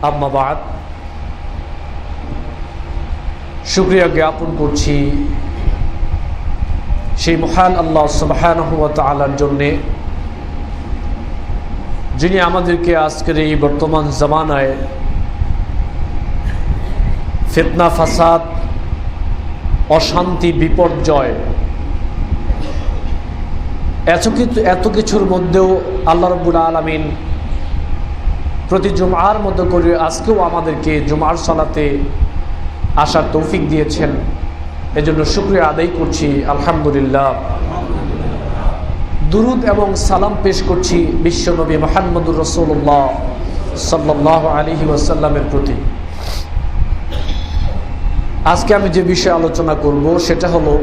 আম্মা বাদ, শুকরিয়া জ্ঞাপন করছি সেই মহান আল্লাহ সুবহানাহু ওয়া তাআলার জন্যে, যিনি আমাদেরকে আজকের এই বর্তমান জামানায় ফিতনা, ফাসাদ, অশান্তি, বিপর্যয় এত কিছুর মধ্যেও আল্লাহ রাব্বুল আলামিন প্রতি জুমআর মতো করে আজকেও আমাদেরকে জুমআর সালাতে আসার তৌফিক দিয়েছেন। এজন্য শুকরিয়া আদায় করছি, আলহামদুলিল্লাহ। দুরুদ এবং সালাম পেশ করছি বিশ্বনবী মুহাম্মদুর রাসূলুল্লাহ সাল্লাল্লাহু আলাইহি ওয়াসাল্লামের প্রতি। আজকে আমি যে বিষয়ে আলোচনা করব সেটা হলো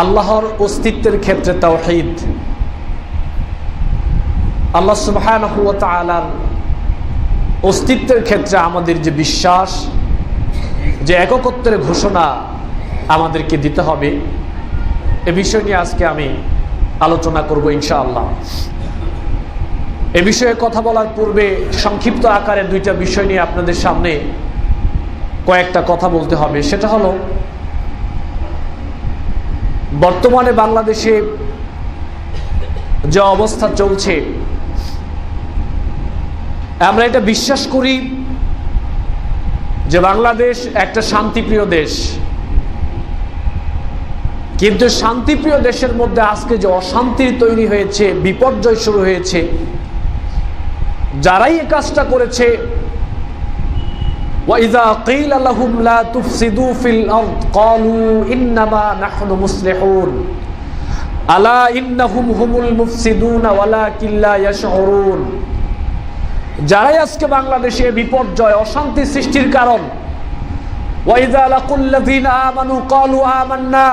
আল্লাহর অস্তিত্বের ক্ষেত্রে তাওহীদ। আল্লাহ সুবহানাহু ওয়া তাআলার অস্তিত্বের ক্ষেত্রে আমাদের যে বিশ্বাস, যে একত্বের ঘোষণা আমাদেরকে দিতে হবে, এ বিষয় নিয়ে আজকে আমি আলোচনা করব ইনশাআল্লাহ। এ বিষয়ে কথা বলার পূর্বে সংক্ষিপ্ত আকারে দুইটা বিষয় নিয়ে আপনাদের সামনে কয়েকটা কথা বলতে হবে। সেটা হলো, বর্তমানে বাংলাদেশে যে অবস্থা চলছে, আমরা এটা বিশ্বাস করি যে বাংলাদেশ একটা শান্তিপ্রিয় দেশ, কিন্তু শান্তিপ্রিয় দেশের মধ্যে আজকে যে অশান্তির তৈরি হয়েছে, বিপর্যয় শুরু হয়েছে, যারাই এই কাজটা করেছে, وَإِذَا قِيلَ لَهُمْ لَا تُفْسِدُوا فِي الْأَرْضِ قَالُوا إِنَّمَا نَحْنُ مُصْلِحُونَ أَلَا إِنَّهُمْ هُمُ الْمُفْسِدُونَ وَلَكِنْ لَا يَشْعُرُونَ। যারাই আজকে বাংলাদেশে বিপর্যয়, অশান্তি সৃষ্টির কারণ, وَإِذَا لَقُوا الَّذِينَ آمَنُوا قَالُوا آمَنَّا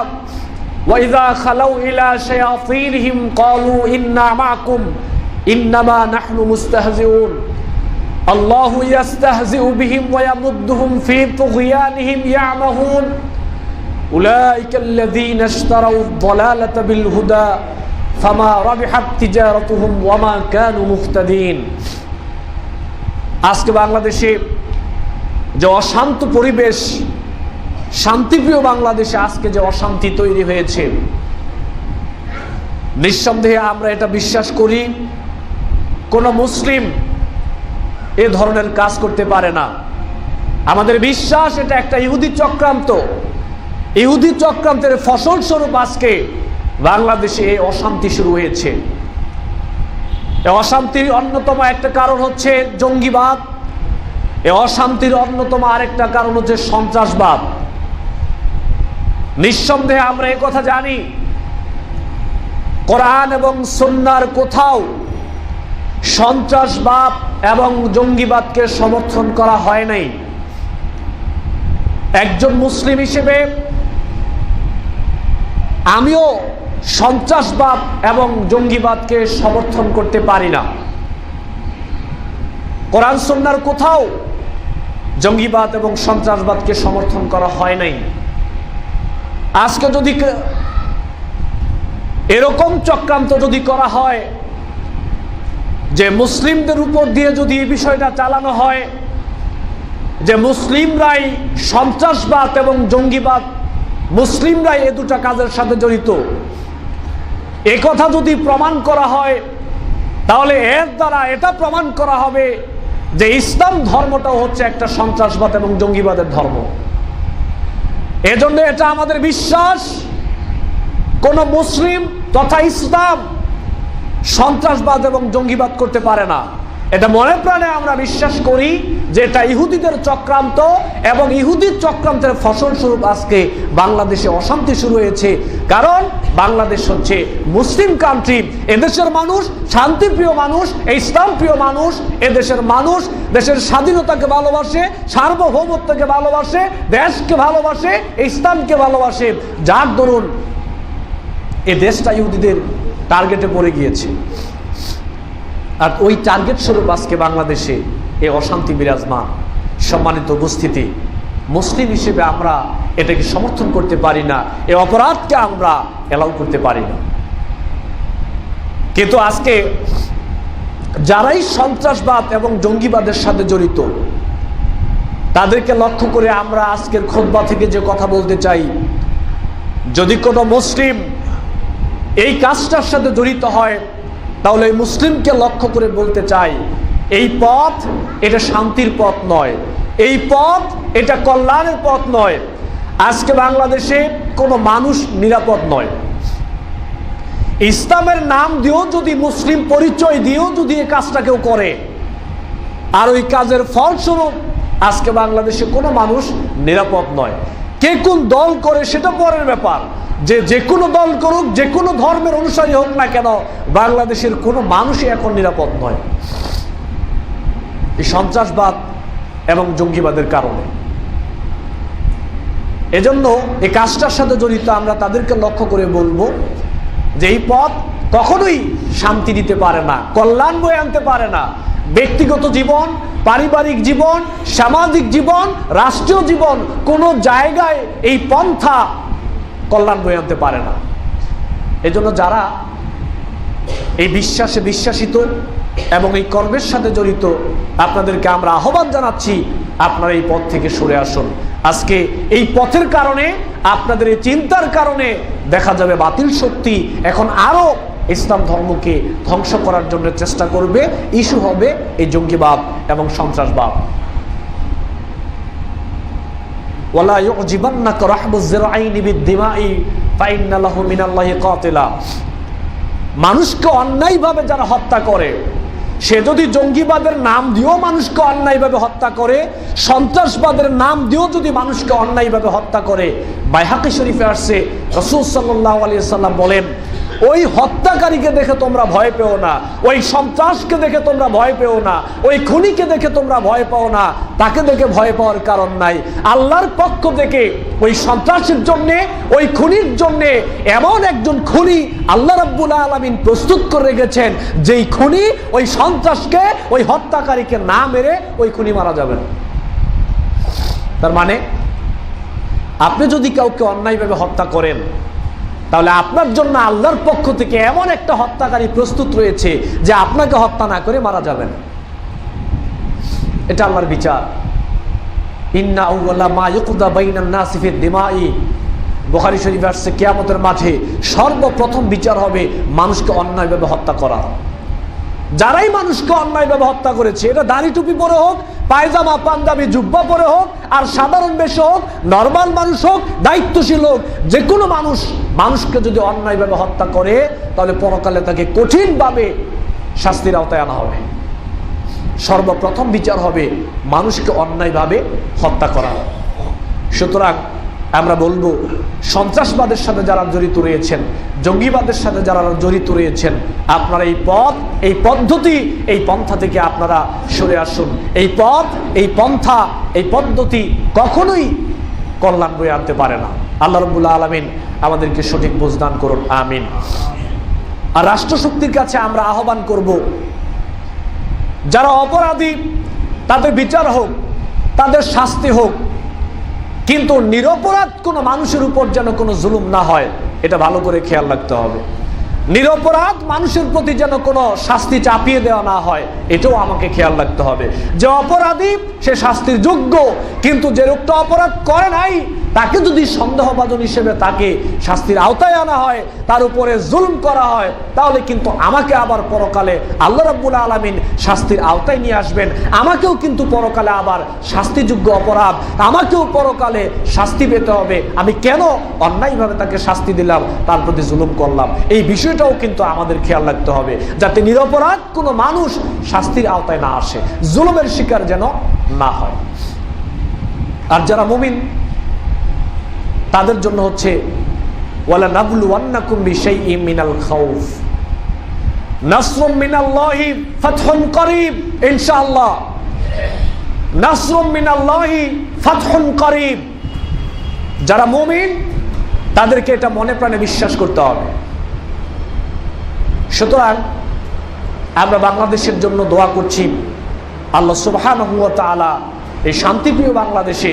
وَإِذَا خَلَوْا إِلَى شَيَاطِينِهِمْ قَالُوا إِنَّا مَعَكُمْ إِنَّمَا نَحْنُ مُسْتَهْزِئُونَ الله يستهزئ بهم ويمدهم في طغيانهم يعمهون أولئك الذين اشتروا الضلالة بالهدى فما ربحت تجارتهم وما كانوا مهتدين। আজকে বাংলাদেশে যে অশান্ত পরিবেশ, শান্তিপ্রিয় বাংলাদেশে আজকে যে অশান্তি তৈরি হয়েছে, নিঃসন্দেহে আমরা এটা বিশ্বাস করি কোন মুসলিম এ ধরনের কাজ করতে পারে না। আমাদের বিশ্বাস এটা একটা ইহুদি চক্রান্ত। ইহুদি চক্রান্তের ফসল স্বরূপ আজকে বাংলাদেশে এই অশান্তি শুরু হয়েছে। এই অশান্তির অন্যতম একটা কারণ হচ্ছে জঙ্গিবাদ। এই অশান্তির অন্যতম আরেকটা কারণ হচ্ছে সন্ত্রাসবাদ। নিঃসন্দেহে আমরা এই কথা জানি, কোরআন এবং সুন্নাহর কোথাও সন্ত্রাসবাদ এবং জঙ্গিবাদকে সমর্থন করা হয় নাই। একজন মুসলিম হিসেবে আমিও সন্ত্রাসবাদ এবং জঙ্গিবাদকে সমর্থন করতে পারি না। কোরআন সুন্নাহর কোথাও জঙ্গিবাদ এবং সন্ত্রাসবাদকে সমর্থন করা হয় নাই। আজকে যদি এরকম চক্রান্ত যদি করা হয় যে মুসলিমদের উপর দিয়ে যদি এই বিষয়টা চালানো হয় যে মুসলিমরাই সন্ত্রাসবাদ এবং জঙ্গিবাদ, মুসলিমরাই এই দুটা কাজের সাথে জড়িত, এ কথা যদি প্রমাণ করা হয়, তাহলে এর দ্বারা এটা প্রমাণ করা হবে যে ইসলাম ধর্মটাও হচ্ছে একটা সন্ত্রাসবাদ এবং জঙ্গিবাদের ধর্ম। এজন্য এটা আমাদের বিশ্বাস, কোন মুসলিম তথা ইসলাম সন্ত্রাসবাদ এবং জঙ্গিবাদ করতে পারে না। এটা মনে প্রাণে আমরা বিশ্বাস করি যে এটা ইহুদিদের চক্রান্ত, এবং ইহুদির চক্রান্তের ফসল স্বরূপ আজকে বাংলাদেশে অশান্তি শুরু হয়েছে। কারণ বাংলাদেশ হচ্ছে মুসলিম কান্ট্রি, এদেশের মানুষ শান্তিপ্রিয় মানুষ, ইসলাম প্রিয় মানুষ, এদেশের মানুষ দেশের স্বাধীনতাকে ভালোবাসে, সার্বভৌমত্বকে ভালোবাসে, দেশকে ভালোবাসে, ইসলামকে ভালোবাসে, যার দরুন এই দেশটা ইহুদিদের টার্গেটে পড়ে গিয়েছে। আর ওই টার্গেট স্বরূপ আজকে বাংলাদেশে এই অশান্তি বিরাজমান। সম্মানিত উপস্থিতি, মুসলিম হিসেবে আমরা এটাকে সমর্থন করতে পারি না, এই অপরাধকে আমরা এলাউ করতে পারি না। কিন্তু আজকে যারাই সন্ত্রাসবাদ এবং জঙ্গিবাদের সাথে জড়িত তাদেরকে লক্ষ্য করে আমরা আজকের খুতবা থেকে যে কথা বলতে চাই, যদি কোনো মুসলিম এই কাজটার সাথে জড়িত হয় তাহলে এই মুসলিমকে লক্ষ্য করে বলতে চাই, এই পথ এটা শান্তির পথ নয়, এই পথ এটা কল্যাণের পথ নয়। আজকে বাংলাদেশে কোনো মানুষ নিরাপদ নয়। ইসলামের নাম দিয়েও যদি, মুসলিম পরিচয় দিয়েও যদি এই কাজটা কেউ করে, আর ওই কাজের ফলস্বরূপ আজকে বাংলাদেশে কোনো মানুষ নিরাপদ নয়। কে কোন দল করে সেটা পরের ব্যাপার, যে কোনো দল করুক, যে কোনো ধর্মের অনুসারী হোক না কেন, বাংলাদেশের কোনো মানুষই এখন নিরাপদ নয় এই সন্ত্রাসবাদ এবং জঙ্গিবাদের কারণে। এজন্য এই কাজটার সাথে জড়িত আমরা তাদেরকে লক্ষ্য করে বলবো যে এই পথ কখনোই শান্তি দিতে পারে না, কল্যাণ বয়ে আনতে পারে না। ব্যক্তিগত জীবন, পারিবারিক জীবন, সামাজিক জীবন, রাষ্ট্রীয় জীবন, কোনো জায়গায় এই পন্থা কল্যাণ বয়ে আনতে পারে না। এজন্য যারা এই বিশ্বাসে বিশ্বাসিত এবং এই কর্মের সাথে জড়িত, আপনাদেরকে আমরা আহ্বান জানাচ্ছি, আপনারা এই পথ থেকে সরে আসুন। আজকে এই পথের কারণে, আপনাদের এই চিন্তার কারণে দেখা যাবে বাতিল শক্তি এখন আরো ইসলাম ধর্মকে ধ্বংস করার জন্য চেষ্টা করবে। ইস্যু হবে এই জঙ্গিবাদ এবং সন্ত্রাসবাদ। ওয়ালা ইউজিবান্নাকা রাহবুজ যিরাইনি বিদ্দিমাই ফাইন্না লাহু মিনাল্লাহি কাতিলা। মানুষকে অন্যায়ভাবে যারা হত্যা করে, সে যদি জঙ্গিবাদের নাম দিয়েও মানুষকে অন্যায়ভাবে হত্যা করে, সন্ত্রাসবাদের নাম দিয়েও যদি মানুষকে অন্যায়ভাবে হত্যা করে, বাইহাকি শরীফে আসছে রাসূল সাল্লাল্লাহু আলাইহি ওয়াসাল্লাম বলেন, ওই হত্যাকারীকে দেখে তোমরা ভয় পেও না, ওই সন্ত্রাসকে দেখে তোমরা ভয় পেও না, ওই খুনিকে দেখে তোমরা ভয় পাও না। তাকে দেখে ভয় পাওয়ার কারণ নাই। আল্লাহর পক্ষ থেকে ওই সন্ত্রাসের জন্য, ওই খুনির জন্য এমন একজন খুনি আল্লাহ রাব্বুল আলামিন প্রস্তুত করে রেখেছেন, যেই খুনি ওই সন্ত্রাসকে, ওই হত্যাকারীকে না মেরে ওই খুনি মারা যাবে না। তার মানে আপনি যদি কাউকে অন্যায়ভাবে হত্যা করেন, তাহলে আপনার জন্য আল্লাহর পক্ষ থেকে এমন একটা হত্যাকারী প্রস্তুত রয়েছে যে আপনাকে হত্যা না করে মারা যাবেন। এটা আল্লাহর বিচার। ইন্না আউওয়ালা মা ইউকদা বাইনান নাসি ফি দিমাই, বুখারী শরীফে আসছে কিয়ামতের মাঠে সর্বপ্রথম বিচার হবে মানুষকে অন্যায়ভাবে হত্যা করা। যারাই মানুষকে অন্যায়ভাবে হত্যা করেছে, এটা দাড়ি টুপি পরে হোক, পায়জামা পাঞ্জাবি জুব্বা পরে হোক, আর সাধারণ বেশে হোক, নরমাল মানুষ হোক, দায়িত্বশীল হোক, যে কোনো মানুষ মানুষকে যদি অন্যায়ভাবে হত্যা করে, তাহলে পরকালে তাকে কঠিনভাবে শাস্তির আওতায় আনা হবে। সর্বপ্রথম বিচার হবে মানুষকে অন্যায়ভাবে হত্যা করা। সুতরাং আমরা বলবো, সন্ত্রাসবাদের সাথে যারা জড়িত রয়েছেন, জঙ্গিবাদের সাথে যারা জড়িত রয়েছেন, আপনারা এই পথ, এই পদ্ধতি, এই পন্থা থেকে আপনারা সরে আসুন। এই পথ, এই পন্থা, এই পদ্ধতি কখনোই কল্যাণ বয়ে আনতে পারে না। আল্লাহ রাব্বুল আলামিন আমাদেরকে সঠিক বুঝদান করুন, আমিন। আর রাষ্ট্রশক্তির কাছে আমরা আহ্বান করব, যারা অপরাধী তাদের বিচার হোক, তাদের শাস্তি হোক, কিন্তু নিরপরাধ কোনো মানুষের উপর যেন কোনো জুলুম না হয়, এটা ভালো করে খেয়াল রাখতে হবে। নিরপরাধ মানুষের প্রতি যেন কোনো শাস্তি চাপিয়ে দেওয়া না হয়, এটাও আমাকে খেয়াল রাখতে হবে। যে অপরাধী সে শাস্তির যোগ্য, কিন্তু যে লোকটা অপরাধ করে নাই তাকে যদি সন্দেহভাজন হিসেবে তাকে শাস্তির আওতায় আনা হয়, তার উপরে জুলুম করা হয়, তাহলে কিন্তু আমাকে আবার পরকালে আল্লাহ রাব্বুল আলামিন শাস্তির আওতায় নিয়ে আসবেন। আমাকেও কিন্তু পরকালে আবার শাস্তিযোগ্য অপরাধ, আমাকেও পরকালে শাস্তি পেতে হবে। আমি কেন অন্যায়ভাবে তাকে শাস্তি দিলাম, তার প্রতি জুলুম করলাম, এই বিষয়টাও কিন্তু আমাদের খেয়াল রাখতে হবে, যাতে নিরপরাধ কোনো মানুষ শাস্তির আওতায় না আসে, জুলুমের শিকার যেন না হয়। আর যারা মুমিন তাদের জন্য হচ্ছে ওয়ালা নাবলুওয়ান্নাকুম বিশাইইম মিনাল খাউফ নাসরুম মিনাল্লাহি ফাতহুন করিব। ইনশাআল্লাহ নাসরুম মিনাল্লাহি ফাতহুন করিব। যারা মুমিন তাদেরকে এটা মনে প্রাণে বিশ্বাস করতে হবে। সুতরাং আমরা বাংলাদেশের জন্য দোয়া করছি, আল্লাহ সুবহানাহু ওয়া তাআলা এই শান্তিপ্রিয় বাংলাদেশে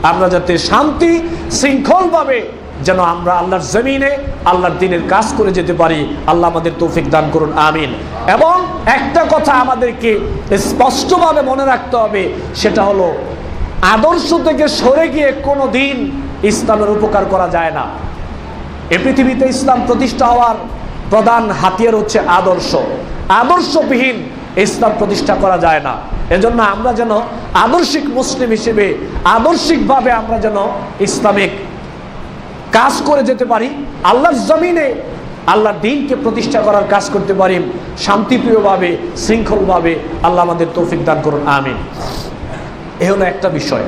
আমরা যাতে শান্তি শৃঙ্খলভাবে যেন আমরা আল্লাহর জমিনে আল্লাহর দ্বীনের কাজ করে যেতে পারি। আল্লাহ আমাদের তৌফিক দান করুন, আমিন। এবং একটা কথা আমাদেরকে স্পষ্টভাবে মনে রাখতে হবে, সেটা হলো আদর্শ থেকে সরে গিয়ে কোনো দিন ইসলামের উপকার করা যায় না। এ পৃথিবীতে ইসলাম প্রতিষ্ঠা হওয়ার প্রধান হাতিয়ার হচ্ছে আদর্শ। আদর্শবিহীন ইসলাম প্রতিষ্ঠা করা যায় না। এজন্য আমরা যেন আদর্শিক মুসলিম হিসেবে আদর্শিকভাবে আমরা যেন ইসলামিক কাজ করে যেতে পারি, আল্লাহর জমিনে আল্লাহর দ্বীনকে প্রতিষ্ঠা করার কাজ করতে পারি শান্তিপ্রিয়ভাবে, শৃঙ্খলভাবে। আল্লাহ আমাদের তৌফিক দান করুন, আমিন। এ হলো একটা বিষয়।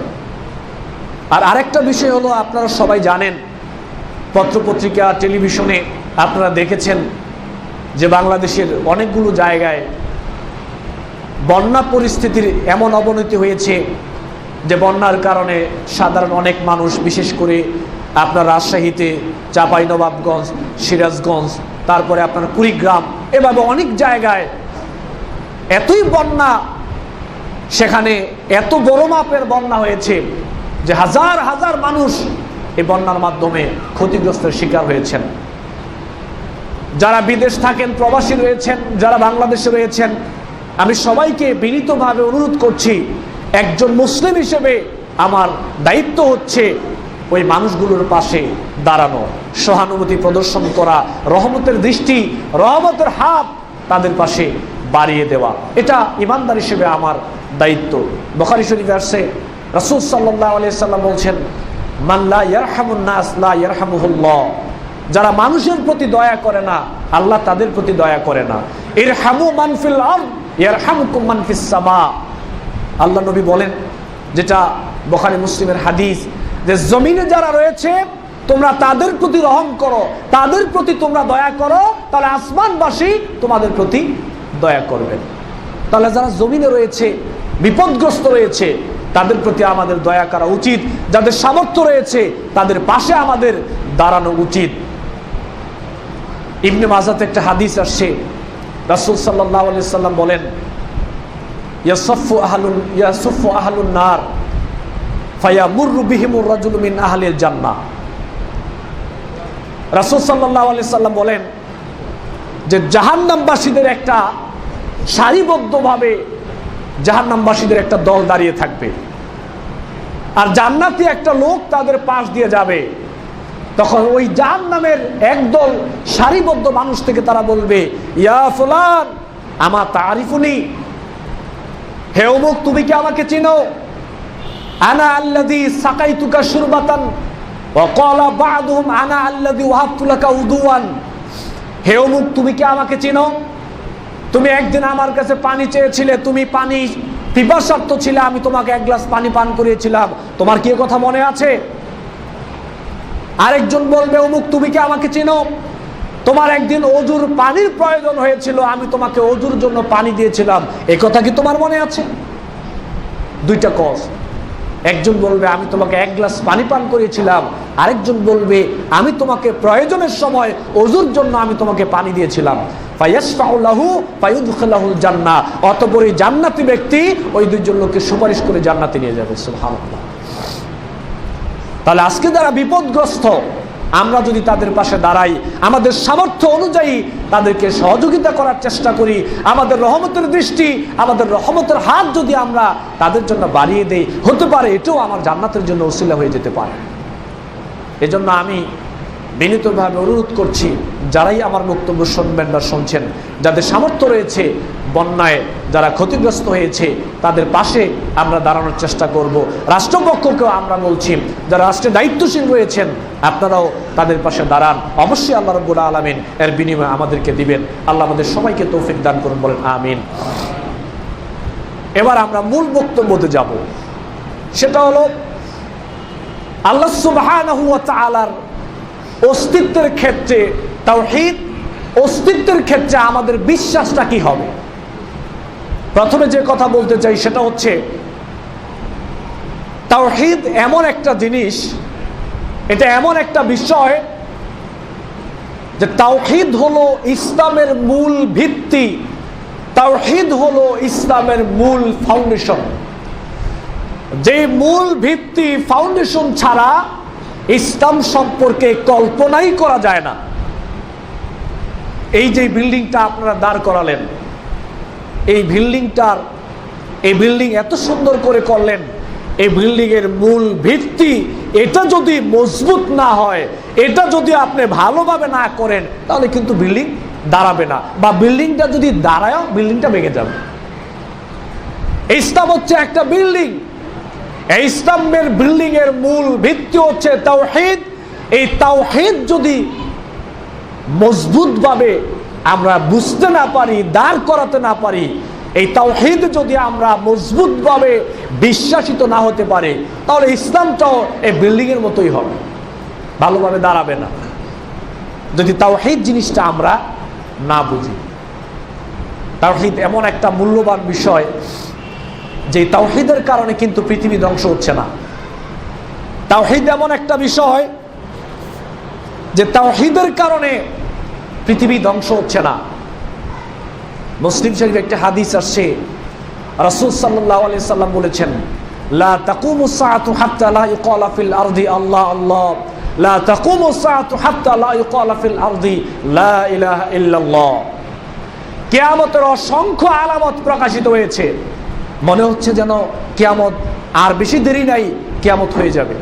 আর আরেকটা বিষয় হলো, আপনারা সবাই জানেন, পত্রপত্রিকা, টেলিভিশনে আপনারা দেখেছেন যে বাংলাদেশের অনেকগুলো জায়গায় বন্যা পরিস্থিতির এমন অবনতি হয়েছে যে বন্যার কারণে সাধারণ অনেক মানুষ, বিশেষ করে আপনার রাজশাহীতে, চাঁপাইনবাবগঞ্জ, সিরাজগঞ্জ, তারপরে আপনার কুড়িগ্রাম, এভাবে অনেক জায়গায় এতই বন্যা, সেখানে এত বড় মাপের বন্যা হয়েছে যে হাজার হাজার মানুষ এই বন্যার মাধ্যমে ক্ষতিগ্রস্তের শিকার হয়েছেন। যারা বিদেশ থাকেন, প্রবাসী রয়েছেন, যারা বাংলাদেশে রয়েছেন, আমি সবাইকে বিনীতভাবে অনুরোধ করছি, একজন মুসলিম হিসেবে আমার দায়িত্ব হচ্ছে ওই মানুষগুলোর পাশে দাঁড়ানো, সহানুভূতি প্রদর্শন করা, রহমতের দৃষ্টি, রহমতের হাত তাদের পাশে বাড়িয়ে দেওয়া। এটা ইমানদার হিসেবে আমার দায়িত্ব। বুখারী শরীফে আসছে, রাসূল সাল্লাল্লাহু আলাইহি সাল্লাম বলছেন, মান লা ইয়ারহামুন নাস লা ইয়ারহামুহুল্লাহ। যারা মানুষের প্রতি দয়া করে না, আল্লাহ তাদের প্রতি দয়া করে না। ইরহামু মান ফিল আরদ ইয়ারহামুকুম মান ফিস সামা। আল্লাহ নবী বলেন, যেটা বুখারী মুসলিমের হাদিস, যে জমিনে যারা রয়েছে তোমরা তাদের প্রতি রহম করো, তাদের প্রতি তোমরা দয়া করো, তাহলে আসমানবাসী তোমাদের প্রতি দয়া করবেন। তাহলে যারা জমিনে রয়েছে, বিপদগ্রস্ত রয়েছে, তাদের প্রতি আমাদের দয়া করা উচিত। যাদের সামর্থ্য রয়েছে তাদের পাশে আমাদের দাঁড়ানো উচিত। ইবনে মাজাতে একটা হাদিস আসছে, রাসূল সাল্লাল্লাহু আলাইহি সাল্লাম বলেন, ইয়াসুফু আহলুন নার ফায়ামুরু বিহিমুর রাজুলু মিন আহলিল জান্নাহ। রাসূল সাল্লাল্লাহু আলাইহি সাল্লাম বলেন যে জাহান্নামবাসীদের একটা সারিবদ্ধভাবে জাহান্নামবাসীদের একটা দল দাঁড়িয়ে থাকবে, আর জান্নাতি একটা লোক তাদের পাশ দিয়ে যাবে। তখন ওই জাহান্নামের একদল সারিবদ্ধ মানুষ থেকে তারা বলবে, ইয়া ফুলান আমা তারিফুনি, হে অমুক তুমি কি আমাকে চিনো? আনা আল্লাযী সাকাইতুকা শুরবাতান ওয়া ক্বালা বা'দুহুম আনা আল্লাযী ওয়াহাবতু লাকা উদুয়ান। হে অমুক তুমি কি আমাকে চিনো? তুমি একদিন আমার কাছে পানি চেয়েছিলে, তুমি পানি পিপাসার্ত ছিলে, আমি তোমাকে এক গ্লাস পানি পান করিয়েছিলাম, তোমার কি কথা মনে আছে? আরেকজন বলবে, অমুক তুমি কি আমাকে চিনো? তোমার একদিন অজুর পানির প্রয়োজন হয়েছিল, আমি তোমাকে অজুর জন্য পানি দিয়েছিলাম, এই কথা কি তোমার মনে আছে? দুইটা কজ। একজন বলবে আমি তোমাকে এক গ্লাস পানি পান করিয়েছিলাম, আরেকজন বলবে আমি তোমাকে প্রয়োজনের সময় অজুর জন্য আমি তোমাকে পানি দিয়েছিলাম। ফায়াশফাউ লাহু ফায়ুদখিলুহুল জান্নাহ। অতঃপর এই জান্নাতি ব্যক্তি ওই দুইজন লোককে সুপারিশ করে জান্নাতে নিয়ে যাবে। সুবহানাল্লাহ। তাহলে আজকে যারা বিপদগ্রস্ত, আমরা যদি তাদের পাশে দাঁড়াই, আমাদের সামর্থ্য অনুযায়ী তাদেরকে সহযোগিতা করার চেষ্টা করি, আমাদের রহমতের দৃষ্টি, আমাদের রহমতের হাত যদি আমরা তাদের জন্য বাড়িয়ে দেই, হতে পারে এটাও আমার জান্নাতের জন্য ওসিলা হয়ে যেতে পারে। এজন্য আমি বিনীতভাবে অনুরোধ করছি, যারাই আমার বক্তব্য শুনবেন বা শুনছেন, যাদের সামর্থ্য রয়েছে, বন্যায় যারা ক্ষতিগ্রস্ত হয়েছে তাদের পাশে আমরা দাঁড়ানোর চেষ্টা করব। রাষ্ট্রপক্ষকেও আমরা বলছি, যারা রাষ্ট্রে দায়িত্বশীল রয়েছেন আপনারাও তাদের পাশে দাঁড়ান। অবশ্যই আল্লাহ রাব্বুল আলামিন এর বিনিময়ে আমাদেরকে দিবেন। আল্লাহ আমাদের সবাইকে তৌফিক দান করুন, বলেন আমিন। এবার আমরা মূল বক্তব্যতে যাব, সেটা হলো আল্লাহ সুবহানাহু ওয়া তাআলার অস্তিত্বের ক্ষেত্রে, তাওহীদ অস্তিত্বের ক্ষেত্রে আমাদের বিশ্বাসটা কি হবে। প্রথমে যে কথা বলতে চাই সেটা হচ্ছে, তাওহীদ এমন একটা জিনিস, এটা এমন একটা বিষয় যে তাওহীদ হলো ইসলামের মূল ভিত্তি, তাওহীদ হলো ইসলামের মূল ফাউন্ডেশন। যে মূল ভিত্তি, ফাউন্ডেশন ছাড়া ইসলাম সম্পর্কে কল্পনাই করা যায় না। এই যে বিল্ডিংটা আপনারা দাঁড় করালেন, এই বিল্ডিং এত সুন্দর করে করলেন, এই বিল্ডিং এর মূল ভিত্তি এটা যদি মজবুত না হয়, এটা যদি আপনি ভালোভাবে না করেন, তাহলে কিন্তু বিল্ডিং দাঁড়াবে না, বা বিল্ডিংটা যদি দাঁড়ায় বিল্ডিংটা ভেঙে যাবে। ইসলাম হচ্ছে একটা বিল্ডিং, এই ইসলামের বিল্ডিং এর মূল ভিত্তি হচ্ছে তাওহীদ। এই তাওহীদ যদি মজবুতভাবে আমরা বুঝতে না পারি, দাঁড় করাতে না পারি, এই তাওহীদ যদি আমরা মজবুতভাবে বিশ্বাসিত না হতে পারে, তাহলে ইসলামটাও এই বিল্ডিং এর মতোই হবে, ভালোভাবে দাঁড়াবে না, যদি তাওহীদ জিনিসটা আমরা না বুঝি। তাওহীদ এমন একটা মূল্যবান বিষয় যে তাওহীদের কারণে কিন্তু পৃথিবী ধ্বংস হচ্ছে না। তাওহীদ এমন একটা বিষয় যে তাওহীদের কারণে পৃথিবী ধ্বংস হচ্ছে না। মুসলিম শরীফে একটা হাদিস আসছে, রাসূল সাল্লাল্লাহু আলাইহি সাল্লাম বলেছেন, লা তাকুমুস সাআতু হাত্তা লা ইউকালা ফিল আরদি আল্লাহ আল্লাহ, লা তাকুমুস সাআতু হাত্তা লা ইউকালা ফিল আরদি লা ইলাহা ইল্লাল্লাহ। কিয়ামতের অসংখ্য আলামত প্রকাশিত হয়েছে, মনে হচ্ছে যেন কিয়ামত আর বেশি দেরি নাই, কিয়ামত হয়ে যাবে।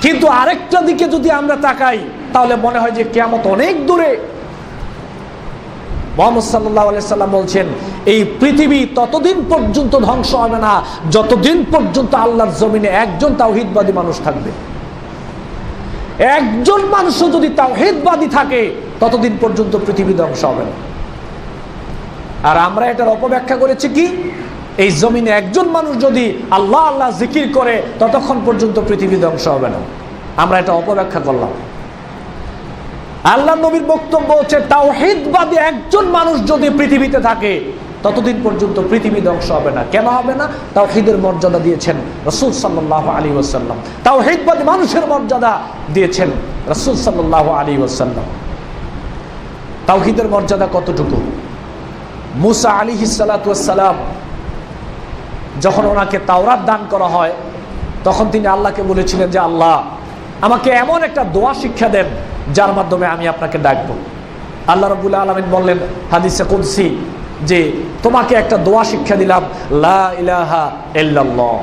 কিন্তু আরেকটা দিকে যদি আমরা তাকাই, তাহলে মনে হয় যে কিয়ামত অনেক দূরে। মুহাম্মদ সাল্লাল্লাহু আলাইহি সাল্লাম বলছেন, এই পৃথিবী ততদিন পর্যন্ত ধ্বংস হবে না যতদিন পর্যন্ত আল্লাহর জমিনে একজন তাওহীদবাদী মানুষ থাকবে। একজন মানুষও যদি তাওহীদবাদী থাকে, ততদিন পর্যন্ত পৃথিবী ধ্বংস হবে না। আর আমরা এটার অপব্যাখ্যা করেছি কি, এই জমিনে একজন মানুষ যদি আল্লাহ আল্লাহ জিকির করে, ততক্ষণ পর্যন্ত পৃথিবী ধ্বংস হবে না। আমরা এটা অপব্যাখ্যা করলাম। আল্লাহ নবীর বক্তব্য হচ্ছে, তাওহীদবাদী একজন মানুষ যদি পৃথিবীতে থাকে, ততদিন পর্যন্ত পৃথিবী ধ্বংস হবে না। কেন হবে না? তাওহীদের মর্যাদা দিয়েছেন রাসূল সাল্লাল্লাহু আলাইহি ওয়াসাল্লাম, তাওহীদবাদী মানুষের মর্যাদা দিয়েছেন রাসূল সাল্লাল্লাহু আলাইহি ওয়াসাল্লাম। তাওহীদের মর্যাদা কতটুকু? মুসা আলাইহিস সালাতু ওয়াস সালাম যখন ওনাকে তাওরাত দান করা হয়, তখন তিনি আল্লাহকে বলেছিলেন যে, আল্লাহ আমাকে এমন একটা দোয়া শিক্ষা দেন যার মাধ্যমে আমি আপনাকে ডাকবো। আল্লাহ রাব্বুল আলামিন বললেন হাদিসে কুদসি যে, তোমাকে একটা দোয়া শিক্ষা দিলাম, লা ইলাহা ইল্লাল্লাহ।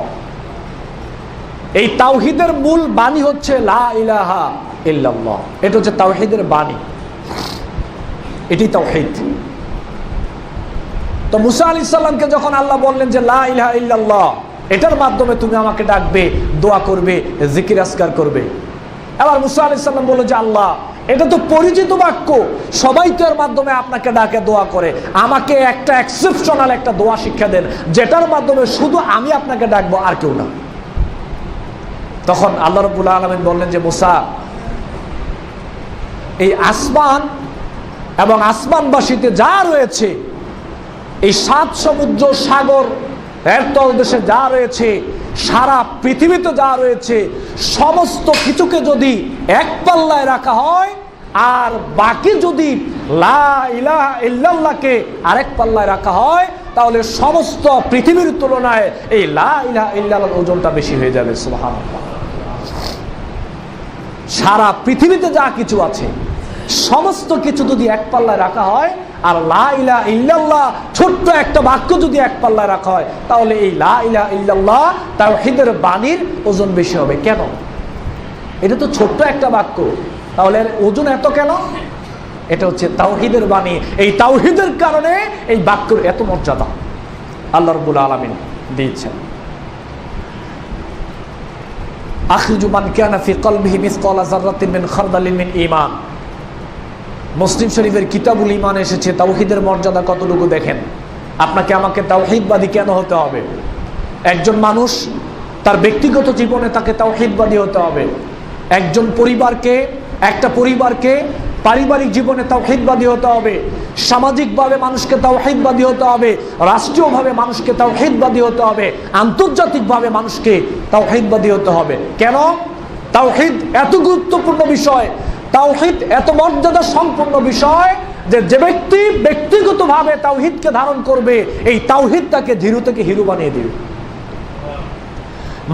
এই তাওহীদের মূল বাণী হচ্ছে লা ইলাহা ইল্লাল্লাহ। এটা হচ্ছে তাওহীদের বাণী, এটি তাওহীদ। তো মুসা আলাইহিস সালামকে যখন আল্লাহ বললেন যে লা ইলাহা ইল্লাল্লাহ, এটার মাধ্যমে তুমি আমাকে ডাকবে, দোয়া করবে, জিকির আজকার করবে। আবার মুসা আলাইহিস সালাম বলল যে, আল্লাহ এটা তো পরিচিত বাক্য, সবাই তো এর মাধ্যমে আপনাকে ডাকে, দোয়া করে, আমাকে একটা এক্সেপশনাল একটা দোয়া শিক্ষা দেন যেটার মাধ্যমে শুধু আমি আপনাকে ডাকবো, আর কেউ না। তখন আল্লাহ রাব্বুল আলামিন বললেন যে, মুসা এই আসমান এবং আসমানবাসীতে যা রয়েছে, এই 7 সমুদ্র সাগর এর তলদেশে যা রয়েছে, সারা পৃথিবীতে যা রয়েছে, সমস্ত কিছুকে যদি এক পাল্লায় রাখা হয়, আর বাকি যদি লা ইলাহা ইল্লাল্লাহকে আরেক পাল্লায় রাখা হয়, তাহলে সমস্ত পৃথিবীর তুলনায় এই লা ইলাহা ইল্লাল্লাহর ওজনটা বেশি হয়ে যাবে। সুবহানাল্লাহ। সারা পৃথিবীতে যা কিছু আছে, সমস্ত কিছু যদি এক পাল্লায় রাখা হয়, আর লা ইলাহা ইল্লাল্লাহ ছোট্ট একটা বাক্য যদি এক পাল্লায় রাখা হয়, তাহলে এই লা ইলাহা ইল্লাল্লাহ তাওহীদের বাণীর ওজন বেশি হবে। কেন? এটা তো ছোট্ট একটা বাক্য, তাহলে ওজন এত কেন? এটা হচ্ছে তাওহীদের বাণী। এই তাওহীদের কারণে এই বাক্যের এত মর্যাদা আল্লাহ রাব্বুল আলামিন দিয়েছেন। আখরিজু মান কানা ফি কলবিহি মিসকালা যাররাতিন মিন খারদালিন মিন ঈমান। মুসলিম শরীফের কিতাবুল ঈমান এসেছে তাওহীদের মর্যাদা কতটুকু দেখেন। আপনাকে আমাকে তাওহীদবাদী কেন হতে হবে? একজন মানুষ তার ব্যক্তিগত জীবনে তাকে তাওহীদবাদী হতে হবে। একজন পরিবারকে, একটা পরিবারকে পারিবারিক জীবনে তাওহীদবাদী হতে হবে, সামাজিকভাবে মানুষকে তাওহীদবাদী হতে হবে, রাষ্ট্রীয়ভাবে মানুষকে তাওহীদবাদী হতে হবে, আন্তর্জাতিকভাবে মানুষকে তাওহীদবাদী হতে হবে। কেন? তাওহীদ এত গুরুত্বপূর্ণ বিষয়, তাওহীদ এত মর্যাদা সম্পন্ন বিষয় যে যে ব্যক্তি ব্যক্তিগতভাবে তাওহীদকে ধারণ করবে, এই তাওহীদ তাকে ধীরু থেকে হিরো বানিয়ে দিবে।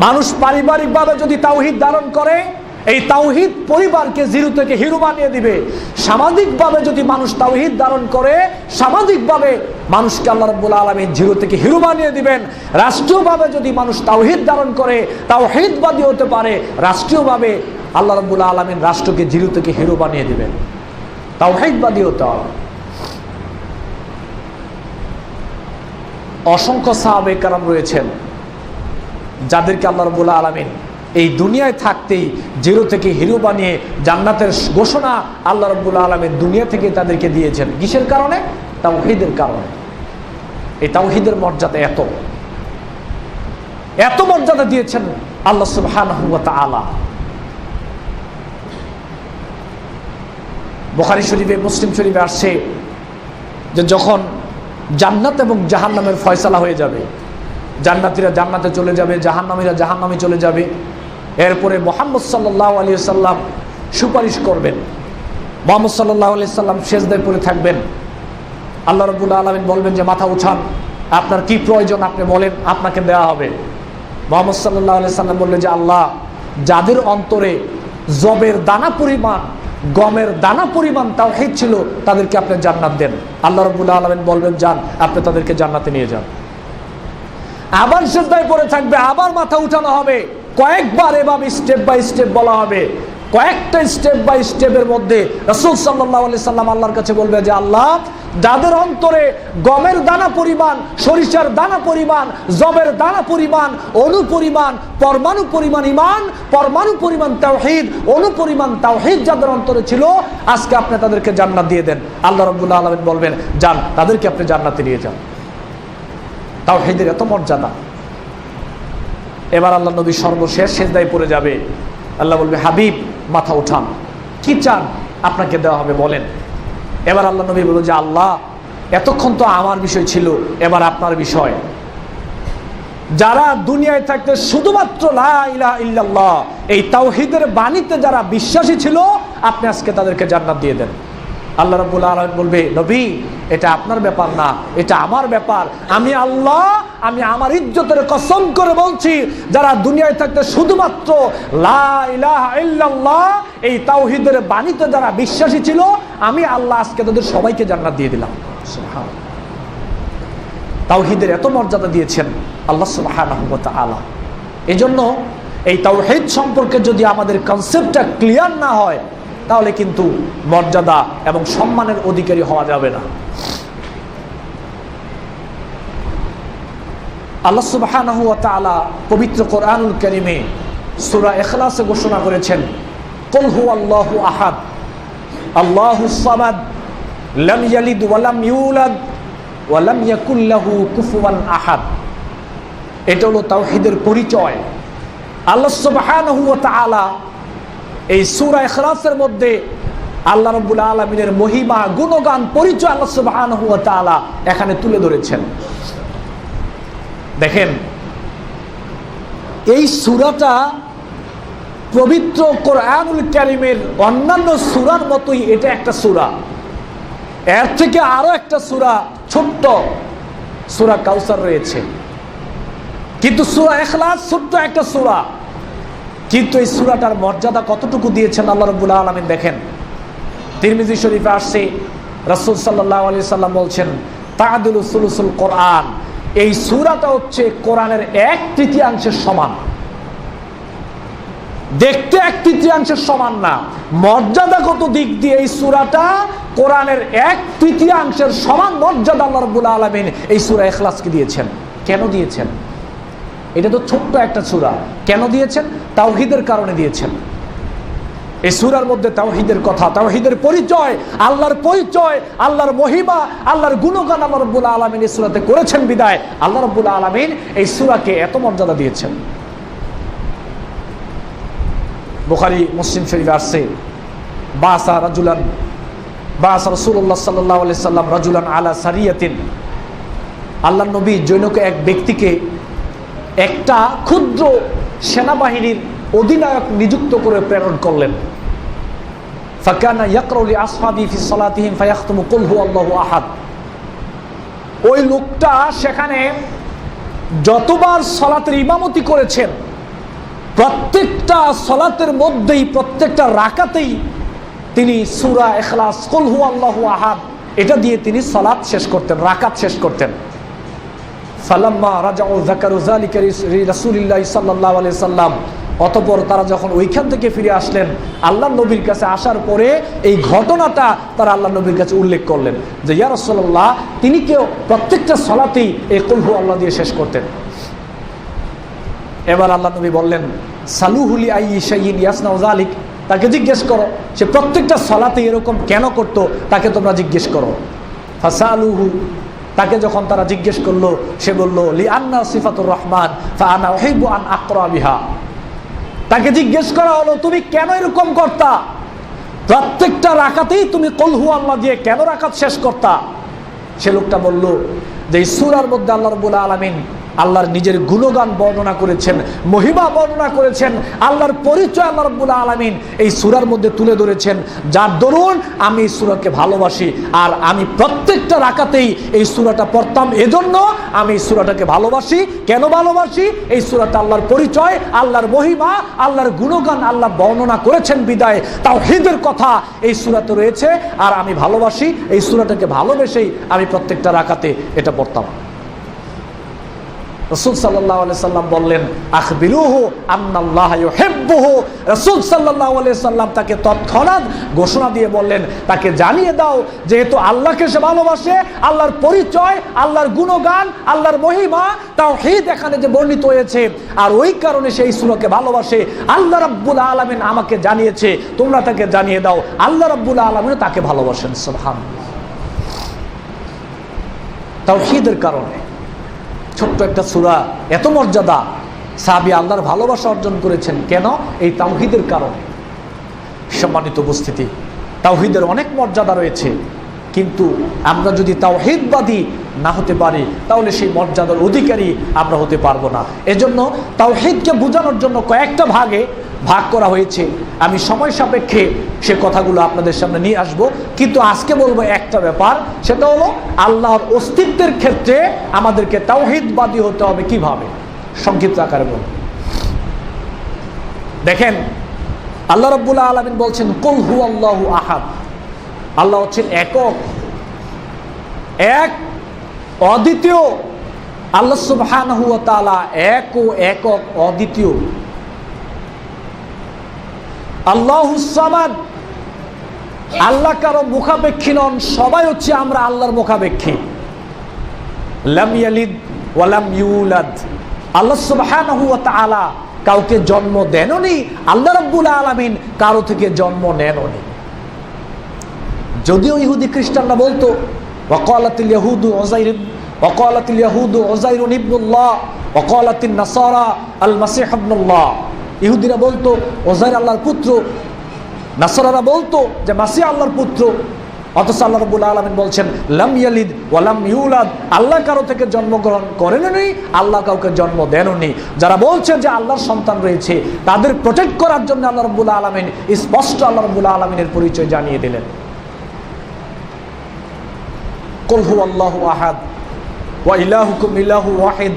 মানুষ পারিবারিকভাবে যদি তাওহীদ ধারণ করে, এই তাওহীদ পরিবারকে জিরো থেকে হিরো বানিয়ে দিবে। সামাজিকভাবে যদি মানুষ তাওহীদ ধারণ করে, সামাজিকভাবে মানুষকে আল্লাহ রাব্বুল আলামিন জিরো থেকে হিরো বানিয়ে দিবেন। রাষ্ট্রীয়ভাবে যদি মানুষ তাওহীদ ধারণ করে, তাওহীদবাদী হতে পারে, রাষ্ট্রীয়ভাবে আল্লাহ রাব্বুল আলামিন রাষ্ট্রকে জিরো থেকে হিরো বানিয়ে দিবেন। তাওহীদবাদী হতে হবে। অসংখ্য সাহাবে কেরাম রয়েছেন যাদেরকে আল্লাহ রাব্বুল আলামিন এই দুনিয়ায় থাকতেই জিরো থেকে হিরো বানিয়ে জান্নাতের ঘোষণা আল্লাহ রাব্বুল আলামিন দুনিয়া থেকে তাদেরকে দিয়েছেন। কিসের কারণে? তাওহীদের কারণে। এই তাওহীদের মর্যাদা এত মর্যাদা দিয়েছেন আল্লাহ সুবহানাহু ওয়া তাআলা। বুখারী শরীফে, মুসলিম শরীফে আসছে যে যখন জান্নাত এবং জাহান্নামের ফয়সালা হয়ে যাবে, জান্নাতীরা জান্নাতে চলে যাবে, জাহান্নামীরা জাহান্নামে চলে যাবে, এরপরে মুহাম্মদ সাল্লাল্লাহু আলাইহি ওয়াসাল্লাম সুপারিশ করবেন। মুহাম্মদ সাল্লাল্লাহু আলাইহি ওয়াসাল্লাম সিজদায় পড়ে থাকবেন। আল্লাহ রাব্বুল আলামিন বলবেন যে মাথা উঠান, আপনার কি প্রয়োজন আপনি বলেন, আপনাকে দেওয়া হবে। মুহাম্মদ সাল্লাল্লাহু আলাইহি ওয়াসাল্লাম বললেন যে আল্লাহ, যাদের অন্তরে জবের দানা পরিমাণ, গমের দানা পরিমাণ তাওহীদ ছিল, তাদেরকে আপনি জান্নাত দেন। আল্লাহ রাব্বুল আলামিন বলবেন যান, আপনি তাদেরকে জান্নাতে নিয়ে যান। আবার সিজদায় পড়ে থাকবে, আবার মাথা উঠানো হবে, কয়েকবার এভাবে স্টেপ বাই স্টেপ বলা হবে। কয়েকটা স্টেপ বাই স্টেপের মধ্যে রাসূল সাল্লাল্লাহু আলাইহি সাল্লাম আল্লাহর কাছে বলবে যে আল্লাহ, যাদের অন্তরে গমের দানা পরিমাণ, সরিষার দানা পরিমাণ, জবের দানা পরিমাণ, অণু পরিমাণ, পরমাণু পরিমাণ ঈমান, পরমাণু পরিমাণ তাওহীদ, অণু পরিমাণ তাওহীদ যাদের অন্তরে ছিল, আজকে আপনি তাদেরকে জান্নাত দিয়ে দেন। আল্লাহ রাব্বুল আলামিন বলবেন যান, তাদেরকে আপনি জান্নাতে নিয়ে যান। তাওহীদের এত মর্যাদা। এবার আল্লাহ নবী সর্বশেষ সিজদায় পড়ে যাবে। আল্লাহ বলবে হাবিব, মাথা উঠান, কি চান আপনাকে দেওয়া হবে বলেন। এবার আল্লাহ নবী বলল যে আল্লাহ, এতক্ষণ তো আমার বিষয় ছিল, এবার আপনার বিষয়। যারা দুনিয়ায় থাকতে শুধুমাত্র লা ইলাহা ইল্লাল্লাহ এই তাওহীদের বাণীতে যারা বিশ্বাসী ছিল, আপনি আজকে তাদেরকে জান্নাত দিয়ে দেন। আল্লাহ রাব্বুল আলামিন বলবে নবী, এটা আপনার ব্যাপার না, এটা আমার ব্যাপার। আমি আল্লাহ, আমি আমার ইজ্জতের কসম করে বলছি, যারা দুনিয়ায় থাকতে শুধুমাত্র লা ইলাহা ইল্লাল্লাহ এই তাওহীদের বাণীতে যারা বিশ্বাসী ছিল, আমি আল্লাহ আজকে তাদের সবাইকে জান্নাত দিয়ে দিলাম। সুবহানাল্লাহ। তাওহীদের এত মর্যাদা দিয়েছেন আল্লাহ সুবহানাহু ওয়া তাআলা। এজন্য এই তাওহীদ সম্পর্কে যদি আমাদের কনসেপ্টটা ক্লিয়ার না হয়, তাহলে কিন্তু মর্যাদা এবং সম্মানের অধিকারী হওয়া যাবে না। আল্লাহ সুবহানাহু ওয়া তাআলা পবিত্র কোরআনুল কারীমে সূরা ইখলাসে ঘোষণা করেছেন, কুল হুয়াল্লাহু আহাদ, আল্লাহুস সামাদ, লাম ইয়ালিদ ওয়া লাম ইউলাদ ওয়া লাম ইয়াকুল লাহু কুফুয়ান আহাদ। এটা হলো তাওহীদের পরিচয়। আল্লাহ সুবহানাহু ওয়া তাআলা এই সূরা ইখলাসের মধ্যে আল্লাহ রাব্বুল আলামিনের মহিমা, গুণগান, পরিচয় আল্লাহ সুবহানাহু ওয়া তাআলা এখানে তুলে ধরেছেন। দেখেন, এই সূরাটা পবিত্র কোরআনুল কারীমের অন্যান্য সূরার মতোই এটা একটা সূরা। এর থেকে আরো একটা সূরা, ছোট্ট সূরা কাউসার রয়েছে, কিন্তু সূরা ইখলাস ছোট্ট একটা সূরা, কিন্তু এই সূরাটার মর্যাদা কতটুকু দিয়েছেন আল্লাহ রাব্বুল আলামিন দেখেন। তিরমিজি শরীফে আসছে, রাসূল সাল্লাল্লাহু আলাইহি সাল্লাম বলছেন, তাআদুলু সুলুসুল কোরআন, এই সূরাটা হচ্ছে কোরআনের 1/3 সমান। দেখতে 1/3 সমান না, মর্যাদাগত দিক দিয়ে এই সূরাটা কোরআনের 1/3 সমান মর্যাদা আল্লাহ রাব্বুল আলামিন এই সূরা ইখলাসকে দিয়েছেন। কেন দিয়েছেন? এটা তো ছোট্ট একটা সূরা, কেন দিয়েছেন? তাওহীদের কারণে দিয়েছেন। এই সূরার মধ্যে তাওহীদের কথা, তাওহীদের পরিচয়, আল্লাহর পরিচয়, আল্লাহর মহিমা, আল্লাহর গুণগান আল্লাহ রাব্বুল আলামিন এই সূরাতে করেছেন বিদায় আল্লাহ রাব্বুল আলামিন এই সূরাকে এত মর্যাদা দিয়েছেন। বুখারী, মুসলিম শরীফে আসছে, বাসা রাসূলুল্লাহ সাল্লাল্লাহু আলাইহি সাল্লাম রাজুলান আলা সারিয়াতিন, আল্লাহর নবী জৈনক এক ব্যক্তিকে একটা ক্ষুদ্র সেনাবাহিনীর অধিনায়ক নিযুক্ত করে প্রেরণ করলেন। ফাকানা ইয়াকরাউ লি আসহাবি ফি সালাতিহিম ফায়াখতুমু কুল হুয়াল্লাহু আহাদ। ওই লোকটা সেখানে যতবার সালাতের ইমামতি করেছেন, প্রত্যেকটা সালাতের মধ্যেই, প্রত্যেকটা রাকাতেই তিনি সূরা ইখলাস, কুল হুয়াল্লাহু আহাদ, এটা দিয়ে তিনি সালাত শেষ করতেন, রাকাত শেষ করতেন। ফালাম্মা রাজাউ যাকারু যালিকা লিরাসূলিল্লাহ সাল্লাল্লাহু আলাইহি সাল্লাম, অতঃপর তারা যখন ওইখান থেকে ফিরে আসলেন, আল্লাহর নবীর কাছে আসার পরে এই ঘটনাটা তারা আল্লাহর নবীর কাছে উল্লেখ করলেন যে ইয়া রাসূলুল্লাহ, তিনি কেউ প্রত্যেকটা সালাতেই এই কুল হুয়াল্লাহ দিয়ে শেষ করতেন। এবার আল্লাহর নবী বললেন, সালুহুলি আইয়ি শাইইন ইয়াসনাউ যালিক, তাকে জিজ্ঞেস করো সে প্রত্যেকটা সালাতে এরকম কেন করত, তাকে তোমরা জিজ্ঞেস করো। ফাসালুহু, তাকে যখন তারা জিজ্ঞেস করলো, সে বলল লিআন্না সিফাতুর রহমান ফাআনা উহিব্বু আন আকরা বিহা। তাকে জিজ্ঞেস করা হলো, তুমি কেন এরকম করতা, প্রত্যেকটা রাকাতেই তুমি কুল হুয়াল্লাহ দিয়ে কেন রাকাত শেষ করতা? সে লোকটা বলল যে এই সূরার মধ্যে আল্লাহ রাব্বুল আলামিন আল্লাহর নিজের গুণগান বর্ণনা করেছেন, মহিমা বর্ণনা করেছেন, আল্লাহর পরিচয় আল্লাহ রাব্বুল আলামিন এই সূরার মধ্যে তুলে ধরেছেন, যার দরুন আমি এই সূরাকে ভালোবাসি। আর আমি প্রত্যেকটা রাকাতেই এই সূরাটা পড়তাম, এজন্য আমি এই সূরাটাকে ভালোবাসি। কেন ভালোবাসি? এই সূরাটা আল্লাহর পরিচয়, আল্লাহর মহিমা, আল্লাহর গুণগান আল্লাহ বর্ণনা করেছেন বিদায় তাওহীদের কথা এই সূরাতে রয়েছে। আর আমি ভালোবাসি, এই সূরাটাকে ভালোবেসেই আমি প্রত্যেকটা রাকাতে এটা পড়তাম। রাসূল সাল্লাল্লাহু আলাইহি সাল্লাম বললেন, আখবিরুহু আন্নাল্লাহা ইউহিব্বুহু। রাসূল সাল্লাল্লাহু আলাইহি সাল্লাম তাকে তৎক্ষণাৎ ঘোষণা দিয়ে বললেন, তাকে জানিয়ে দাও যেহেতু আল্লাহকে সে ভালোবাসে, আল্লাহর পরিচয়, আল্লাহর গুণগান, আল্লাহর মহিমা, তাওহীদ এখানে যে বর্ণিত হয়েছে, আর ওই কারণে সেই সূরাকে ভালোবাসে। আল্লাহ রাব্বুল আলামিন আমাকে জানিয়েছে, তোমরা তাকে জানিয়ে দাও আল্লাহ রাব্বুল আলামিন তাকে ভালোবাসেন। সুবহানাল্লাহ। তাওহীদের কারণে ছোট্ট একটা সূরা, এত মর্যাদা, সাহাবী আল্লাহর ভালোবাসা অর্জন করেছেন কেন? এই তাওহীদের কারণে। সম্মানিত উপস্থিতি, তাওহীদের অনেক মর্যাদা রয়েছে, কিন্তু আমরা যদি তাওহীদবাদী না হতে পারি তাহলে সেই মর্যাদার অধিকারী আমরা হতে পারবো না। এজন্য তাওহীদকে বোঝানোর জন্য কয়েকটা ভাগে ভাগ করা হয়েছে। আমি সময় সাপেক্ষে সে কথাগুলো আপনাদের সামনে নিয়ে আসব, কিন্তু আজকে বলবো একটা ব্যাপার, সেটা হলো আল্লাহর অস্তিত্বের ক্ষেত্রে আমাদেরকে তাওহীদবাদী হতে হবে কিভাবে। সংক্ষিপ্ত আকারে বলব। দেখেন, আল্লাহ রাব্বুল আলামিন বলছেন কুল হুয়াল্লাহু আহাদ। আল্লাহ হচ্ছেন একক, এক, অদ্বিতীয়। আল্লাহ সুবহানাহু ওয়া তাআলা এক ও একক, অদ্বিতীয়। আল্লাহুস সামাদ, আল্লাহ কারো মুখাপেক্ষী নন, সবাই হচ্ছে আমরা আল্লাহর মুখাপেক্ষী। লাম ইয়ালিদ ওয়া লাম ইউলাদ, আল্লাহ সুবহানাহু ওয়া তাআলা কাউকে জন্ম দেননি, আল্লাহ রাব্বুল আলামিন কারো থেকে জন্ম নেননি। যদিও ইহুদি খ্রিস্টানরা বলতো ওয়াকালাতিল ইয়াহুদু উযাইর, ওয়াকালাতিল ইয়াহুদু উযাইরুন ইবনুল্লাহ, ওয়াকালাতিন নাসারা আল মাসীহ ইবনুল্লাহ। ইহুদিরা বলতো উযাইর আল্লাহর পুত্র, নাসারারা বলতো যে মাসীহ আল্লাহর পুত্র। অথচ আল্লাহ রাব্বুল আলামিন বলছেন লাম ইয়ালিদ ওয়া লাম ইউলাদ, আল্লাহ কারো থেকে জন্মগ্রহণ করেননি, আল্লাহ কাউকে জন্ম দেননি। যারা বলছে যে আল্লাহর সন্তান রয়েছে, তাদের প্রোটেক্ট করার জন্য আল্লাহ রাব্বুল আলামিন স্পষ্ট আল্লাহ রাব্বুল আলামিনের পরিচয় জানিয়ে দিলেন। কুল হুয়াল্লাহু আহাদ ওয়া ইলাহুকুম ইলাহু ওয়াহিদ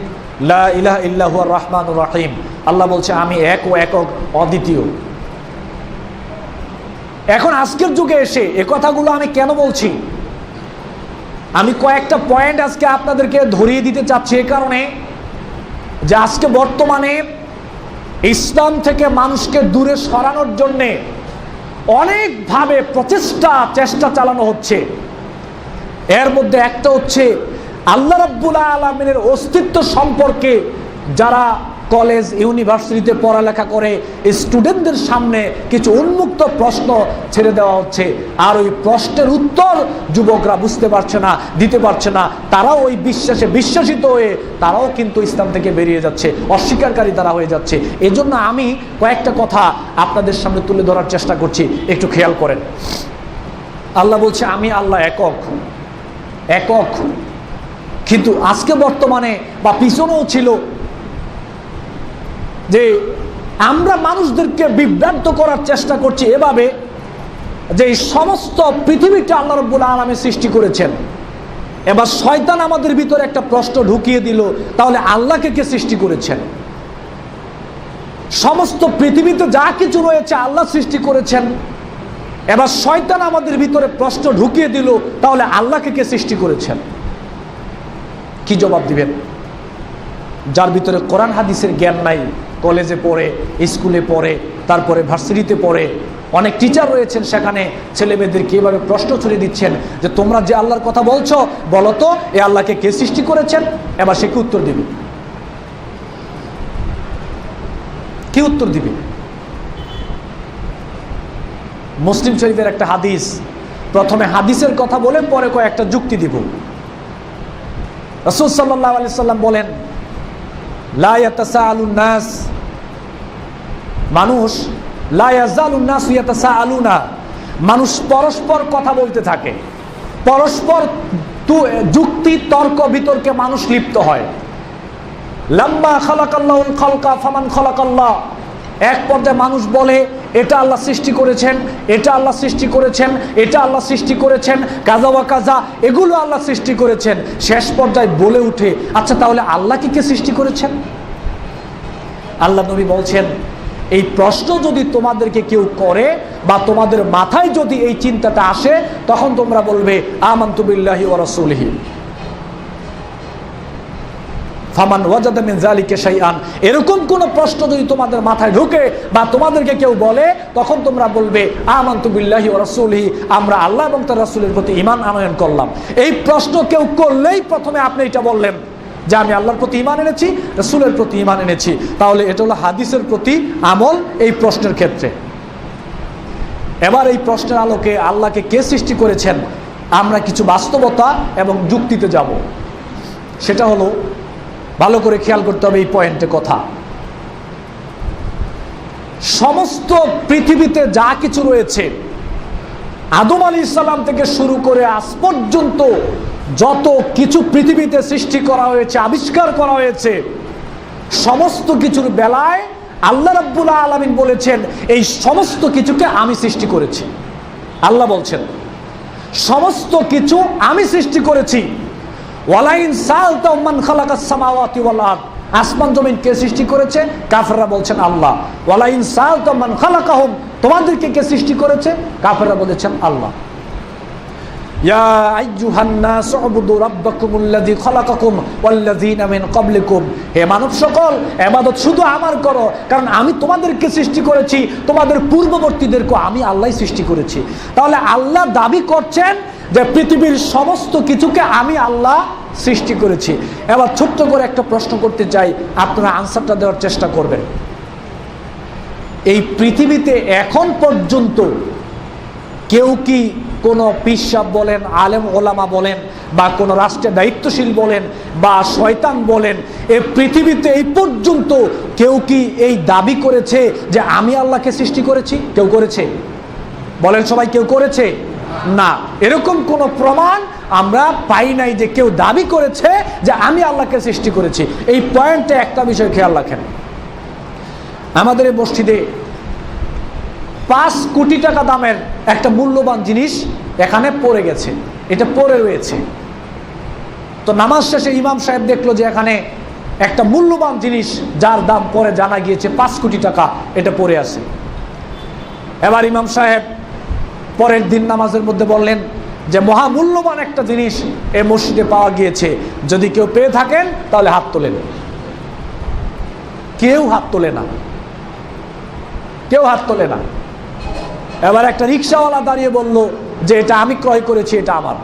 লা ইলাহা ইল্লা হুয়ার রহমানুর রহিম। আল্লাহ বলছে আমি এক ও একক, অদ্বিতীয়। এখন আজকের যুগে এসে এ কথাগুলো আমি কেন বলছি? আমি কয়েকটা পয়েন্ট আজকে আপনাদেরকে ধরিয়ে দিতে চাচ্ছি, এ কারণে যে আজকে বর্তমানে ইসলাম থেকে মানুষকে দূরে সরানোর জন্যে অনেকভাবে চেষ্টা চালানো হচ্ছে। এর মধ্যে একটা হচ্ছে আল্লাহ রাব্বুল আলামিনের অস্তিত্ব সম্পর্কে যারা কলেজ ইউনিভার্সিটিতে পড়ালেখা করে স্টুডেন্টদের সামনে কিছু উন্মুক্ত প্রশ্ন ছেড়ে দেওয়া হচ্ছে, আর ওই প্রশ্নের উত্তর যুবকরা বুঝতে পারছে না, দিতে পারছে না। তারাও ওই বিশ্বাসে বিশ্বাসিত হয়ে তারাও কিন্তু ইসলাম থেকে বেরিয়ে যাচ্ছে, অস্বীকারী তারা হয়ে যাচ্ছে। এজন্য আমি কয়েকটা কথা আপনাদের সামনে তুলে ধরার চেষ্টা করছি, একটু খেয়াল করেন। আল্লাহ বলছে আমি আল্লাহ একক, একক। কিন্তু আজকে বর্তমানে বা পিছনেও ছিল যে আমরা মানুষদেরকে বিভ্রান্ত করার চেষ্টা করছি এভাবে যে এই সমস্ত পৃথিবীটা আল্লাহ রাব্বুল আলামিন সৃষ্টি করেছেন। এবার শয়তান আমাদের ভিতরে একটা প্রশ্ন ঢুকিয়ে দিল, তাহলে আল্লাহকে কে সৃষ্টি করেছেন? সমস্ত পৃথিবীতে যা কিছু রয়েছে আল্লাহ সৃষ্টি করেছেন। এবার শয়তান আমাদের ভিতরে প্রশ্ন ঢুকিয়ে দিল, তাহলে আল্লাহকে কে সৃষ্টি করেছেন? কি জবাব দিবেন? যার ভিতরে কোরআন হাদিসের জ্ঞান নাই, কলেজে পড়ে, স্কুলে পড়ে, তারপরে ভার্সিটিতে পড়ে, অনেক টিচার রয়েছেন, সেখানে ছেলে মেয়েদেরকে এভাবে প্রশ্ন ছড়িয়ে দিচ্ছেন যে তোমরা যে আল্লাহর কথা বলছো, বলো তো এই আল্লাহকে কে সৃষ্টি করেছেন? এবার সে কি উত্তর দিবে? কি উত্তর দিবে? মুসলিম শরীফের একটা হাদিস, প্রথমে হাদিসের কথা বলে পরে কয়েকটা যুক্তি দিব। রাসূল সাল্লাল্লাহু আলাইহি সাল্লাম বলেন, লা ইয়াতাসাআলুন নাস, মানুষ লা ইয়াজালুন নাস ইয়াতাসাআলুনা, মানুষ পরস্পর কথা বলতে থাকে, পরস্পর যুক্তি তর্ক বিতর্কে মানুষ লিপ্ত হয়। লাম্মা খালাকাল্লাহুল খালকা ফামান খালাকাল্লাহ, এক পর্যায়ে মানুষ বলে এটা আল্লাহ সৃষ্টি করেছেন, এটা আল্লাহ সৃষ্টি করেছেন, এটা আল্লাহ সৃষ্টি করেছেন, কাজা ওয়া কাজা, এগুলো আল্লাহ সৃষ্টি করেছেন। শেষ পর্যায়ে বলে উঠে, আচ্ছা তাহলে আল্লাহ কি কে সৃষ্টি করেছেন? আল্লাহ নবী বলছেন, এই প্রশ্ন যদি তোমাদেরকে কেউ করে বা তোমাদের মাথায় যদি এই চিন্তাটা আসে, তখন তোমরা বলবে আমানতু বিল্লাহি ওয়া রাসূলিহি ফামান ওয়াজাদা মিন যালিকা শাইআন। এরকম কোন প্রশ্ন যদি তোমাদের মাথায় ঢোকে বা তোমাদেরকে কেউ বলে, তখন তোমরা বলবে আমানতু বিল্লাহি ওয়া রাসূলিহি, আমরা আল্লাহ এবং তার রাসূলের প্রতি ঈমান আনয়ন করলাম। এই প্রশ্ন কেউ করলেই প্রথমে আপনি এটা বললেন যে আমি আল্লাহর প্রতি ঈমান এনেছি, রাসূলের প্রতি ঈমান এনেছি। তাহলে এটা হলো হাদিসের প্রতি আমল এই প্রশ্নের ক্ষেত্রে। এবার এই প্রশ্নের আলোকে আল্লাহকে কে সৃষ্টি করেছেন, আমরা কিছু বাস্তবতা এবং যুক্তিতে যাব। সেটা হলো, ভালো করে খেয়াল করতে হবে এই পয়েন্টে কথা। সমস্ত পৃথিবীতে যা কিছু রয়েছে, আদম আলাইহিস সালাম থেকে শুরু করে আজ পর্যন্ত যত কিছু পৃথিবীতে সৃষ্টি করা হয়েছে, আবিষ্কার করা হয়েছে, সমস্ত কিছুর বেলায় আল্লাহ রাব্বুল আলামিন বলেছেন এই সমস্ত কিছুকে আমি সৃষ্টি করেছি। আল্লাহ বলছেন সমস্ত কিছু আমি সৃষ্টি করেছি। ওয়ালাইন সালতাহুম মান খালাকাস সামাওয়াতি ওয়াল আরদ, আসমান জমিন কে সৃষ্টি করেছে? কাফেররা বলছেন আল্লাহ। ওয়ালাইন সালতাহুম মান খালাকাহুম, তোমাদেরকে কে সৃষ্টি করেছে? কাফেররা বলেছেন আল্লাহ। ইয়া আইয়ুহান নাস উবুদু রাব্বাকুমুল্লাযী খালাকাকুম ওয়াল্লাযীনা মিন ক্বাবলিকুম, হে মানব সকল, ইবাদত শুধু আমার করো, কারণ আমি তোমাদেরকে সৃষ্টি করেছি, তোমাদের পূর্ববর্তীদেরকে আমি আল্লাহই সৃষ্টি করেছি। তাহলে আল্লাহ দাবি করছেন যে পৃথিবীর সমস্ত কিছুকে আমি আল্লাহ সৃষ্টি করেছি। এবার ছোট্ট করে একটা প্রশ্ন করতে চাই, আপনারা আনসারটা দেওয়ার চেষ্টা করবেন। এই পৃথিবীতে এখন পর্যন্ত কেউ কি কোনো পীর সাহেব বলেন, আলেম ওলামা বলেন, বা কোনো রাষ্ট্রের দায়িত্বশীল বলেন, বা শয়তান বলেন, এই পৃথিবীতে এই পর্যন্ত কেউ কি এই দাবি করেছে যে আমি আল্লাহকে সৃষ্টি করেছি? কেউ করেছে? বলেন সবাই, কেউ করেছে? না, এরকম কোন প্রমাণ আমরা পাই নাই যে কেউ দাবি করেছে যে আমি আল্লাহকে সৃষ্টি করেছি। এই পয়েন্টে একটা বিষয় খেয়াল রাখেন, আমাদের এই মসজিদে 5 কোটি টাকা দামের একটা মূল্যবান জিনিস এখানে পড়ে গেছে, এটা পড়ে রয়েছে। তো নামাজ শেষে ইমাম সাহেব দেখলো যে এখানে একটা মূল্যবান জিনিস যার দাম পরে জানা গিয়েছে 5 কোটি টাকা, এটা পড়ে আছে। এবার ইমাম সাহেব পরের দিন নামাজের মধ্যে বললেন যে মহামূল্যবান একটা জিনিস এই মসজিদে পাওয়া গিয়েছে, যদি কেউ পেয়ে থাকেন তাহলে হাত তোলেন। কেউ হাত তোলে না, কেউ হাত তোলে না। এবার একটা রিকশাওয়ালা দাঁড়িয়ে বলল যে এটা আমি ক্রয় করেছি, এটা আমার।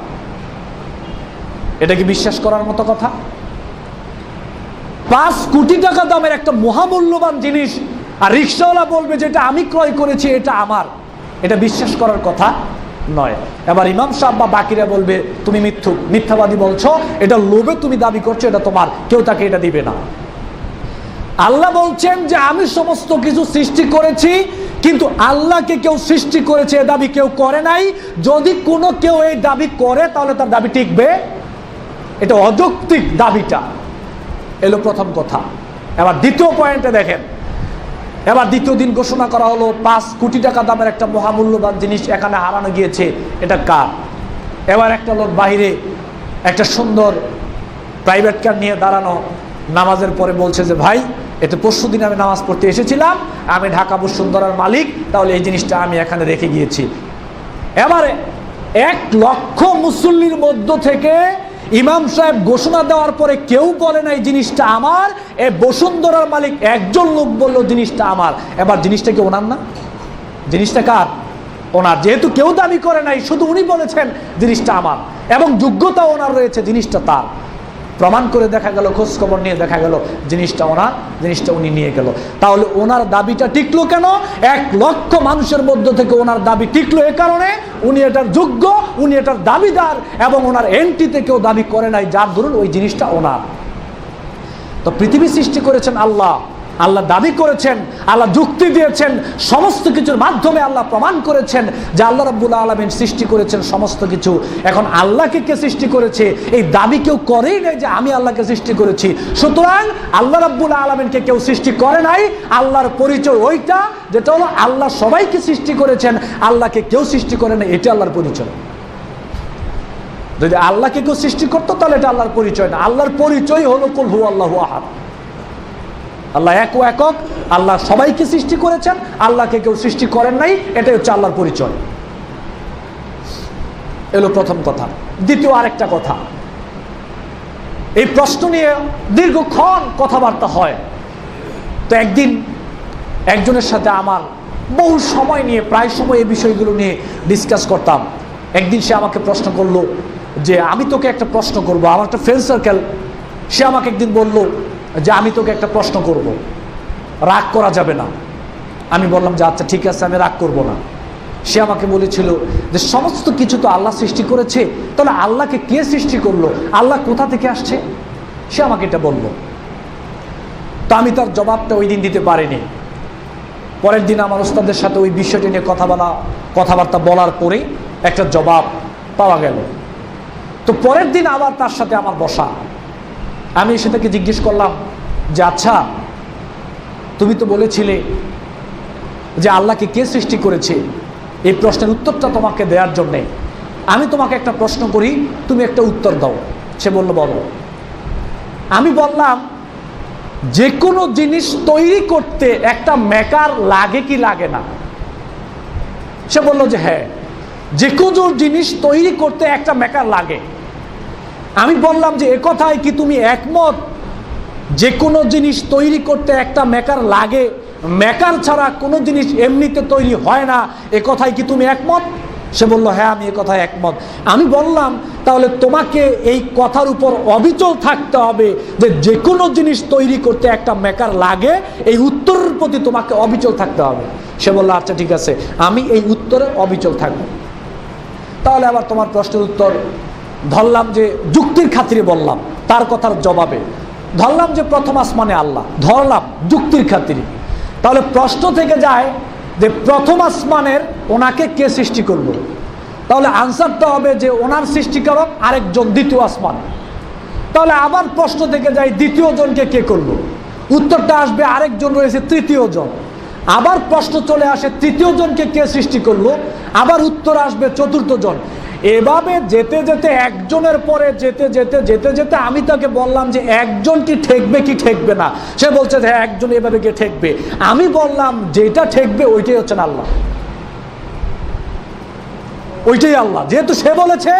এটা কি বিশ্বাস করার মতো কথা? 5 কোটি টাকা দামের একটা মহামূল্যবান জিনিস আর রিকশাওয়ালা বলবে যে এটা আমি ক্রয় করেছি, এটা আমার। এটা বিশ্বাস করার কথা নয়। এবার ইমাম সাহেব বা বাকিরা বলবে তুমি মিথ্যাবাদী বলছো, এটা লোভে তুমি দাবি করছো, এটা তোমার, কেউ তাকে এটা দিবে না। আল্লাহ বলছেন যে আমি সমস্ত কিছু সৃষ্টি করেছি, কিন্তু আল্লাহকে কেউ সৃষ্টি করেছে এ দাবি কেউ করে নাই। যদি কোনো কেউ এই দাবি করে তাহলে তার দাবি টিকবে, এটা অযৌক্তিক দাবিটা এলো প্রথম কথা। এবার দ্বিতীয় পয়েন্টে দেখেন, এবার দ্বিতীয় দিন ঘোষণা করা হলো 5 কোটি টাকা দামের একটা মহামূল্যবান জিনিস এখানে হারানো গিয়েছে, এটা কার? এবার একটা লোক বাহিরে একটা সুন্দর প্রাইভেট কার নিয়ে দাঁড়ানো, নামাজের পরে বলছে যে ভাই এতে পরশুদিন আমি নামাজ পড়তে এসেছিলাম, আমি ঢাকা বসুন্ধরার মালিক, তাহলে এই জিনিসটা আমি এখানে রেখে গিয়েছি। এবারে 1 লক্ষ মুসল্লির মধ্য থেকে ইমাম সাহেব ঘোষণা দেওয়ার পরে কেউ বলে না এই জিনিসটা আমার, এই বসুন্ধরার মালিক একজন লোক বলল জিনিসটা আমার। এবার জিনিসটা কি ওনার না? জিনিসটা কার? ওনার। যেহেতু কেউ দাবি করে নাই, শুধু উনি বলেছেন জিনিসটা আমার এবং যোগ্যতা ওনার রয়েছে, জিনিসটা তার। প্রমাণ করে দেখা গেল, খোঁজ খবর নিয়ে দেখা গেল জিনিসটা ওনার, জিনিসটা উনি নিয়ে গেল। তাহলে ওনার দাবিটা টিকলো কেন? 1 লক্ষ মানুষের মধ্য থেকে ওনার দাবি টিকলো এ কারণে উনি এটার যোগ্য, উনি এটার দাবিদার, এবং ওনার এন্ট্রিতে কেউ দাবি করে নাই, যার দরুন ওই জিনিসটা ওনার। তো পৃথিবী সৃষ্টি করেছেন আল্লাহ, আল্লাহ দাবি করেছেন, আল্লাহ যুক্তি দিয়েছেন, সমস্ত কিছুর মাধ্যমে আল্লাহ প্রমাণ করেছেন যে আল্লাহ রাব্বুল আলামিন সৃষ্টি করেছেন সমস্ত কিছু। এখন আল্লাহকে কে সৃষ্টি করেছে এই দাবি কেউ করেই নাই যে আমি আল্লাহকে সৃষ্টি করেছি। সুতরাং আল্লাহ রাব্বুল আলামিনকে কেউ সৃষ্টি করে নাই। আল্লাহর পরিচয় ওইটা, যেটা হলো আল্লাহ সবাইকে সৃষ্টি করেছেন, আল্লাহকে কেউ সৃষ্টি করে নাই, এটা আল্লাহর পরিচয়। যদি আল্লাহকে কেউ সৃষ্টি করতো তাহলে এটা আল্লাহর পরিচয় না। আল্লাহর পরিচয় হলো কুল হুয়াল্লাহু আহাদ, আল্লাহ এক ও একক, আল্লাহ সবাইকে সৃষ্টি করেছেন, আল্লাহকে কেউ সৃষ্টি করেন নাই, এটাই হচ্ছে আল্লাহর পরিচয়। এলো প্রথম কথা। দ্বিতীয় আরেকটা কথা, এই প্রশ্ন নিয়ে দীর্ঘক্ষণ কথাবার্তা হয়। তো একদিন একজনের সাথে আমার বহু সময় নিয়ে, প্রায় সময় এই বিষয়গুলো নিয়ে ডিসকাস করতাম। একদিন সে আমাকে প্রশ্ন করলো যে আমি তোকে একটা প্রশ্ন করবো। আমার একটা ফ্রেন্ড সার্কেল, সে আমাকে একদিন বলল যে আমি তোকে একটা প্রশ্ন করব, রাগ করা যাবে না। আমি বললাম যে আচ্ছা ঠিক আছে, আমি রাগ করব না। সে আমাকে বলেছিল যে সমস্ত কিছু তো আল্লাহ সৃষ্টি করেছে, তাহলে আল্লাহকে কে সৃষ্টি করলো, আল্লাহ কোথা থেকে আসছে? সে আমাকে এটা বলল। তো আমি তার জবাবটা ওই দিন দিতে পারিনি। পরের দিন আমার ওস্তাদের সাথে ওই বিষয়টি নিয়ে কথাবার্তা বলার পরে একটা জবাব পাওয়া গেল। তো পরের দিন আবার তার সাথে আমার বসা। আমি সেটাকে জিজ্ঞেস করলাম যে আচ্ছা তুমি তো বলেছিলে যে আল্লাহকে কে সৃষ্টি করেছে, এই প্রশ্নের উত্তরটা তোমাকে দেওয়ার জন্যে আমি তোমাকে একটা প্রশ্ন করি, তুমি একটা উত্তর দাও। সে বলল বলো। আমি বললাম যে কোনো জিনিস তৈরি করতে একটা মেকার লাগে কি লাগে না? সে বলল যে হ্যাঁ, যে কোনো জিনিস তৈরি করতে একটা মেকার লাগে। আমি বললাম যে একথায় কি তুমি একমত? যে কোনো জিনিস তৈরি করতে একটা মেকার লাগে, মেকার ছাড়া কোনো জিনিস এমনিতে তৈরি হয় না, একথায় কি তুমি একমত? সে বলল হ্যাঁ, আমি একথায় একমত। আমি বললাম তাহলে তোমাকে এই কথার উপর অবিচল থাকতে হবে যে যে কোনো জিনিস তৈরি করতে একটা মেকার লাগে, এই উত্তরের প্রতি তোমাকে অবিচল থাকতে হবে। সে বলল আচ্ছা ঠিক আছে, আমি এই উত্তরে অবিচল থাকবো। তাহলে আবার তোমার প্রশ্নের উত্তর ধরলাম যে যুক্তির খাতিরে বললাম, তার কথার জবাবে ধরলাম যে প্রথম আসমানে আল্লাহ, ধরলাম যুক্তির খাতিরে। তাহলে প্রশ্ন থেকে যায় যে প্রথম আসমানের ওনাকে কে সৃষ্টি করলো? তাহলে আনসারটা হবে যে ওনার সৃষ্টিকারক আরেকজন দ্বিতীয় আসমান। তাহলে আবার প্রশ্ন থেকে যায় দ্বিতীয় জনকে কে করলো? উত্তরটা আসবে আরেকজন রয়েছে তৃতীয় জন। আবার প্রশ্ন চলে আসে তৃতীয় জনকে কে সৃষ্টি করলো, আবার উত্তর আসবে চতুর্থ জন। এভাবে যেতে যেতে একজনের পরে যেতে যেতে যেতে যেতে আমি তাকে বললাম যে একজন কি ঠেকবে কি ঠেকবে না? সে বলছে যে হ্যাঁ, একজন এভাবে গিয়ে ঠেকবে। আমি বললাম যেটা ঠেকবে ওইটাই হচ্ছেন আল্লাহ, ওইটাই আল্লাহ। যেহেতু সে বলেছে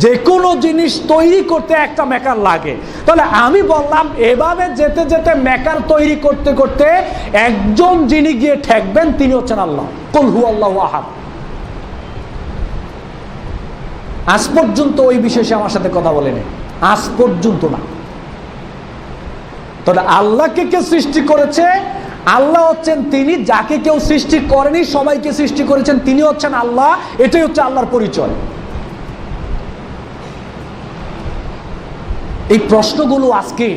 যে কোনো জিনিস তৈরি করতে একটা মেকার লাগে, তাহলে আমি বললাম এভাবে যেতে যেতে মেকার তৈরি করতে করতে একজন যিনি গিয়ে ঠেকবেন তিনি হচ্ছেন আল্লাহ। কুল হুয়াল্লাহু আহাদ। আজ পর্যন্ত ওই বিষয়ে আমার সাথে কথা বলেনি, আজ পর্যন্ত না। তাহলে আল্লাহকে কে সৃষ্টি করেছে? আল্লাহ হচ্ছেন তিনি, যাকে কেউ সৃষ্টি করেনি, সবাইকে সৃষ্টি করেছেন তিনি হচ্ছেন আল্লাহ। এটাই হচ্ছে আল্লাহর পরিচয়। এই প্রশ্নগুলো আজকে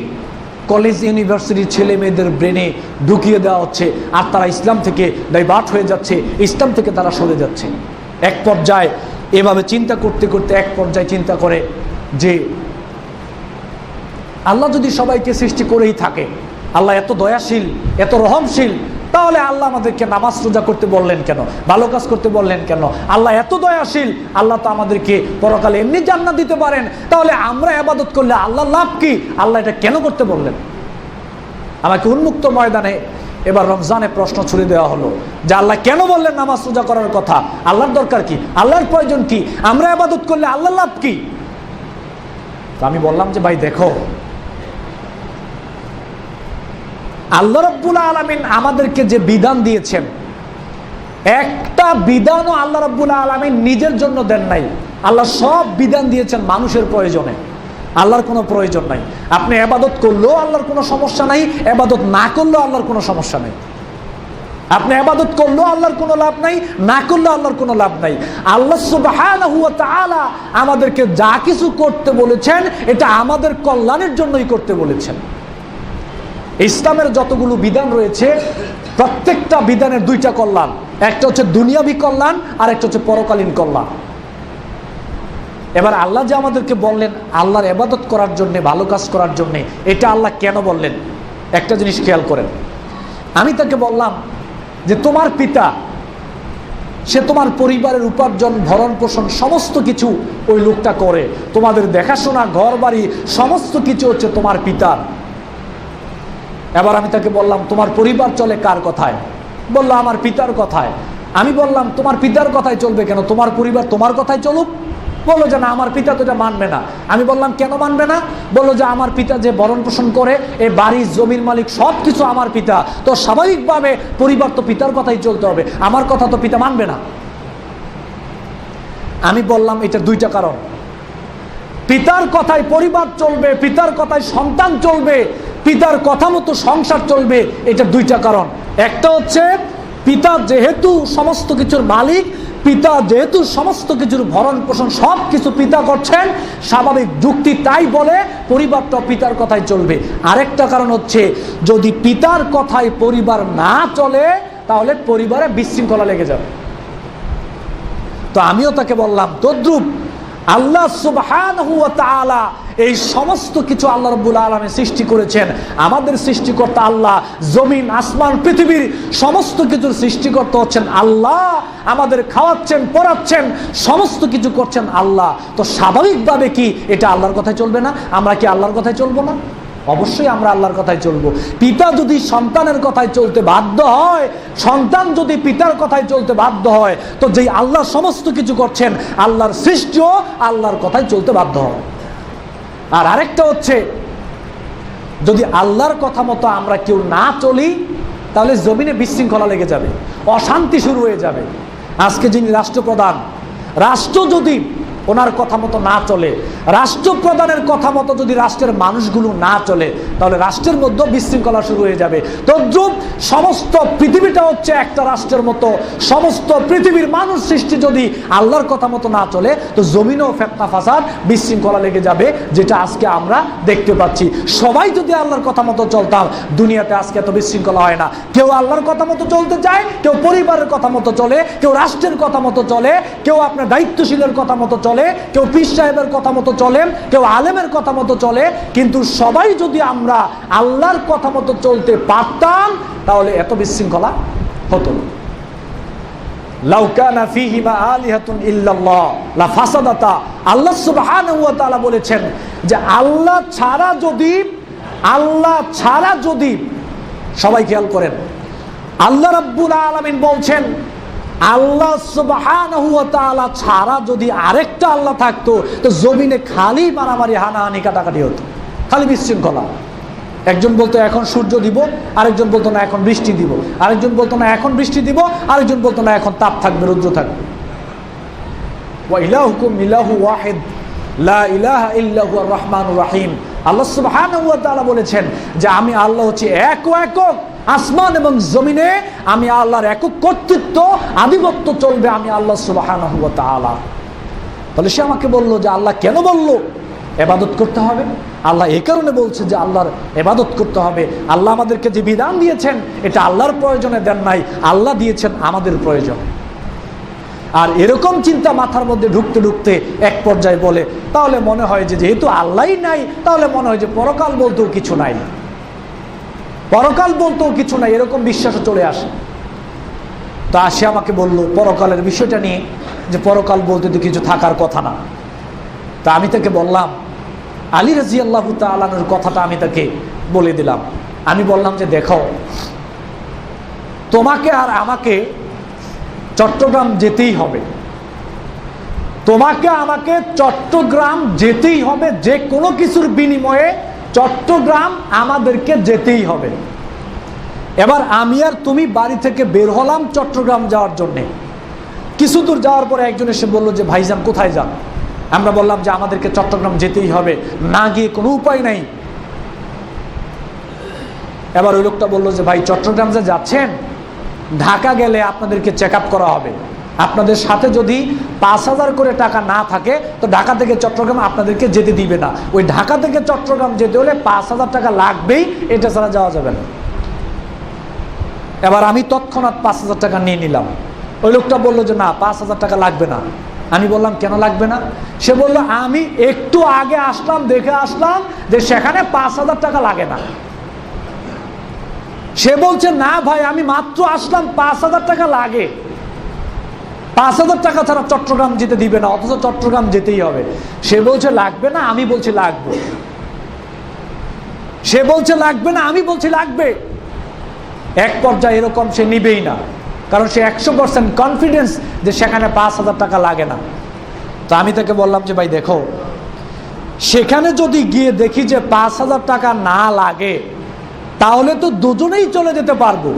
কলেজ ইউনিভার্সিটির ছেলে মেয়েদের ব্রেনে ঢুকিয়ে দেওয়া হচ্ছে, আর তারা ইসলাম থেকে ডাইভার্ট হয়ে যাচ্ছে, ইসলাম থেকে তারা সরে যাচ্ছে। এক পর্যায়ে এভাবে চিন্তা করতে করতে এক পর্যায়ে চিন্তা করে যে আল্লাহ যদি সবাইকে সৃষ্টি করেই থাকে, আল্লাহ এত দয়াশীল, এত রহমশীল, তাহলে আল্লাহ আমাদেরকে নামাজ রোজা করতে বললেন কেন? ভালো কাজ করতে বললেন কেন? আল্লাহ এত দয়াশীল, আল্লাহ তো আমাদেরকে পরকালে এমনি জান্নাত দিতে পারেন, তাহলে আমরা ইবাদত করলে আল্লাহ লাভ কি? আল্লাহ এটা কেন করতে বললেন? আমাকে উন্মুক্ত ময়দানে এবার রমজানে প্রশ্ন ছুড়ে দেওয়া হলো যে আল্লাহ কেন বললেন নামাজ রোজা করার কথা? আল্লাহর দরকার কি? আল্লাহর প্রয়োজন কি? আমরা ইবাদত করলে আল্লাহর লাভ কি? তো আমি বললাম যে ভাই দেখো, আল্লাহ রাব্বুল আলামিন আমাদেরকে যে বিধান দিয়েছেন, একটা বিধানও আল্লাহ রাব্বুল আলামিন নিজের জন্য দেন নাই। আল্লাহ সব বিধান দিয়েছেন মানুষের প্রয়োজনে। আল্লাহর কোনো প্রয়োজন নাই। আপনি ইবাদত করলেও আল্লাহর কোনো সমস্যা নাই, ইবাদত না করলেও আল্লাহর কোনো সমস্যা নাই। আপনি ইবাদত করলেও আল্লাহর কোনো লাভ নাই, না করলেও আল্লাহর কোনো লাভ নাই। আল্লাহ সুবহানাহু ওয়া তাআলা আমাদেরকে যা কিছু করতে বলেছেন এটা আমাদের কল্যাণের জন্যই করতে বলেছেন। ইসলামের যতগুলো বিধান রয়েছে প্রত্যেকটা বিধানের দুইটা কল্যাণ, একটা হচ্ছে দুনিয়াবী কল্যাণ আর একটা হচ্ছে পরকালীন কল্যাণ। এবার আল্লাহ যে আমাদেরকে বললেন আল্লাহর ইবাদত করার জন্য, ভালো কাজ করার জন্য, এটা আল্লাহ কেন বললেন? একটা জিনিস খেয়াল করেন। আমি তাকে বললাম যে তোমার পিতা, সে তোমার পরিবারের উপার্জন, ভরণ পোষণ সমস্ত কিছু ওই লোকটা করে, তোমাদের দেখাশোনা, ঘর বাড়ি সমস্ত কিছু হচ্ছে তোমার পিতার। এবার আমি তাকে বললাম তোমার পরিবার চলে কার কথায়? বললো আমার পিতার কথায়। আমি বললাম তোমার পিতার কথায় চলবে কেন? তোমার পরিবার তোমার কথায় চলুক। বললো যে না, আমার পিতা তো এটা মানবে না। আমি বললাম কেন মানবে না? বললো যে আমার পিতা যে ভরণ পোষণ করে, এই বাড়ি জমির মালিক সব কিছু আমার পিতা, তো স্বাভাবিকভাবে পরিবার তো পিতার কথাই চলতে হবে, আমার কথা তো পিতা মানবে না। আমি বললাম এটা দুইটা কারণ। পিতার কথায় পরিবার চলবে, পিতার কথায় সন্তান চলবে, পিতার কথা মতো সংসার চলবে, এটা দুইটা কারণ। একটা হচ্ছে পিতা যেহেতু সমস্ত কিছুর মালিক, পিতা যেহেতু সমস্ত কিছুর ভরণ পোষণ সব কিছু পিতা করছেন, স্বাভাবিক যুক্তি তাই বলে পরিবারটা পিতার কথায় চলবে। আরেকটা কারণ হচ্ছে যদি পিতার কথায় পরিবার না চলে তাহলে পরিবারে বিশৃঙ্খলা লেগে যাবে। তো আমিও তাকে বললাম তদ্রুপ আল্লাহ সুবহানাহু ওয়া তাআলা এই সমস্ত কিছু আল্লাহ রাব্বুল আলামিন সৃষ্টি করেছেন। আমাদের সৃষ্টিকর্তা আল্লাহ, জমিন আসমান পৃথিবীর সমস্ত কিছুর সৃষ্টিকর্তা হচ্ছেন আল্লাহ। আমাদের খাওয়াচ্ছেন, পড়াচ্ছেন, সমস্ত কিছু করছেন আল্লাহ। তো স্বাভাবিকভাবে কি এটা আল্লাহর কথায় চলবে না? আমরা কি আল্লাহর কথায় চলবো না? অবশ্যই আমরা আল্লাহর কথায় চলবো। পিতা যদি সন্তানের কথায় চলতে বাধ্য হয়, সন্তান যদি পিতার কথায় চলতে বাধ্য হয়, তো যেই আল্লাহ সমস্ত কিছু করছেন, আল্লাহর সৃষ্টিও আল্লাহর কথায় চলতে বাধ্য হয়। আর আরেকটা হচ্ছে যদি আল্লাহর কথা মতো আমরা কেউ না চলি তাহলে জমিনে বিশৃঙ্খলা লেগে যাবে, অশান্তি শুরু হয়ে যাবে। আজকে যিনি রাষ্ট্রপ্রধান, রাষ্ট্র যদি ওনার কথা মতো না চলে, রাষ্ট্রপ্রধানের কথা মতো যদি রাষ্ট্রের মানুষগুলো না চলে, তাহলে রাষ্ট্রের মধ্যে বিশৃঙ্খলা শুরু হয়ে যাবে। তদ্রুপ সমস্ত পৃথিবীটা হচ্ছে একটা রাষ্ট্রের মতো, সমস্ত পৃথিবীর মানুষ সৃষ্টি যদি আল্লাহর কথা মতো না চলে, তো জমিনেও ফিতনা ফাসাদ, বিশৃঙ্খলা লেগে যাবে, যেটা আজকে আমরা দেখতে পাচ্ছি। সবাই যদি আল্লাহর কথা মতো চলতাম, দুনিয়াতে আজকে এত বিশৃঙ্খলা হয় না। কেউ আল্লাহর কথা মতো চলতে চায়, কেউ পরিবারের কথা মতো চলে, কেউ রাষ্ট্রের কথা মতো চলে, কেউ আপনার দায়িত্বশীলের কথা মতো চলে, কেউ পীর সাহেবের কথা মতো চলে, কেউ আলেমের কথা মতো চলে। কিন্তু সবাই যদি আমরা আল্লাহর কথা মতো চলতে পারতাম তাহলে এত বিশৃঙ্খলা হতো না। লাউ কানা ফীহিমা আলিহাতুন ইল্লাল্লাহ লাফাসাদাতা। আল্লাহ সুবহানাহু ওয়া তাআলা বলেছেন যে আল্লাহ ছাড়া যদি সবাই খেয়াল করেন, আল্লাহ রাব্বুল আলামিন বলছেন আল্লাহ সুবহানাহু ওয়া তাআলা ছাড়া যদি আরেকটা আল্লাহ থাকতো তো জমিনে খালি মারামারি, হানাহানি, কাটাকাটি হতো, খালি বিশৃঙ্খলা। একজন বলতো এখন সূর্য দিব, আরেকজন বলতো না এখন বৃষ্টি দিব, আরেকজন বলতো না এখন বৃষ্টি দিব, আরেকজন বলতো না এখন তাপ থাকবে, রৌদ্র থাকবে। ওয়া ইলাহুকুম ইলাহু ওয়াহিদ লা ইলাহা ইল্লা হুয়ার রহমানুর রহিম। আল্লাহ সুবহানাহু ওয়া তাআলা বলেছেন যে আমি আল্লাহ হচ্ছি একক, আসমান এবং জমিনে আমি আল্লাহর একক কর্তৃত্ব, আধিপত্য চলবে, আমি আল্লাহ সুবহানাহু ওয়া তাআলা। তাহলে সে আমাকে বলল যে আল্লাহ কেন বলল ইবাদত করতে হবে? আল্লাহ এই কারণে বলছে যে আল্লাহর ইবাদত করতে হবে। আল্লাহ আমাদেরকে যে বিধান দিয়েছেন এটা আল্লাহর প্রয়োজনে দেন নাই, আল্লাহ দিয়েছেন আমাদের প্রয়োজনে। আর এরকম চিন্তা মাথার মধ্যে ঢুকতে ঢুকতে এক পর্যায়ে বলে তাহলে মনে হয় যে যেহেতু আল্লাহই নাই তাহলে মনে হয় যে পরকাল বলতেও কিছু নাই, পরকাল বলতেও কিছু নাই, এরকম বিশ্বাসও চলে আসে। তা সে আমাকে বলল পরকালের বিষয়টা নিয়ে যে পরকাল বলতে তো কিছু থাকার কথা না। তা আমি তাকে বললাম আলী রাদিয়াল্লাহু তাআলা আনহুর কথাটা আমি তাকে বলে দিলাম। আমি বললাম যে দেখো, তোমাকে আর আমাকে চট্টগ্রাম যেতেই হবে, তোমাকে আমাকে চট্টগ্রাম যেতেই হবে, যে কোনো কিছুর বিনিময়ে চট্টগ্রাম আমাদেরকে যেতেই হবে। এবার আমি আর তুমি বাড়ি থেকে বের হলাম চট্টগ্রাম যাওয়ার জন্যে। কিছু দূর যাওয়ার পরে একজন এসে বললো যে ভাইজান কোথায় যান? আমরা বললাম যে আমাদেরকে চট্টগ্রাম যেতেই হবে, না গিয়ে কোনো উপায় নাই। এবার ওই লোকটা বললো যে ভাই চট্টগ্রাম যে যাচ্ছেন, ঢাকা গেলে আপনাদেরকে চেক আপ করা হবে, আপনাদের সাথে যদি 5,000 করে টাকা না থাকে তো ঢাকা থেকে চট্টগ্রাম আপনাদেরকে যেতে দিবে না। ওই ঢাকা থেকে চট্টগ্রাম যেতে হলে 5,000 টাকা লাগবেই, এটা ছাড়া যাওয়া যাবে না। এবার আমি তৎক্ষণাৎ 5,000 টাকা নিয়ে নিলাম। ওই লোকটা বললো যে না 5,000 টাকা লাগবে না। আমি বললাম কেন লাগবে না? সে বললো আমি একটু আগে আসলাম, দেখে আসলাম যে সেখানে 5,000 টাকা লাগে না। সে বলছে না ভাই আমি মাত্র আসলাম, 5,000 টাকা লাগে, 5,000 টাকা ছাড়া চট্টগ্রাম যেতে দিবে না, অথচ চট্টগ্রাম যেতেই হবে। সে বলছে লাগবে না, আমি বলছি লাগবে। সে বলছে লাগবে না, আমি বলছি লাগবে। এক পর্যায়ে এরকম সে নিবেই না, কারণ সে 100% কনফিডেন্স যে সেখানে 5,000 টাকা লাগে না। তো আমি তাকে বললাম যে ভাই দেখো, সেখানে যদি গিয়ে দেখি যে 5,000 টাকা না লাগে তাহলে তো দুজনেই চলে যেতে পারবো,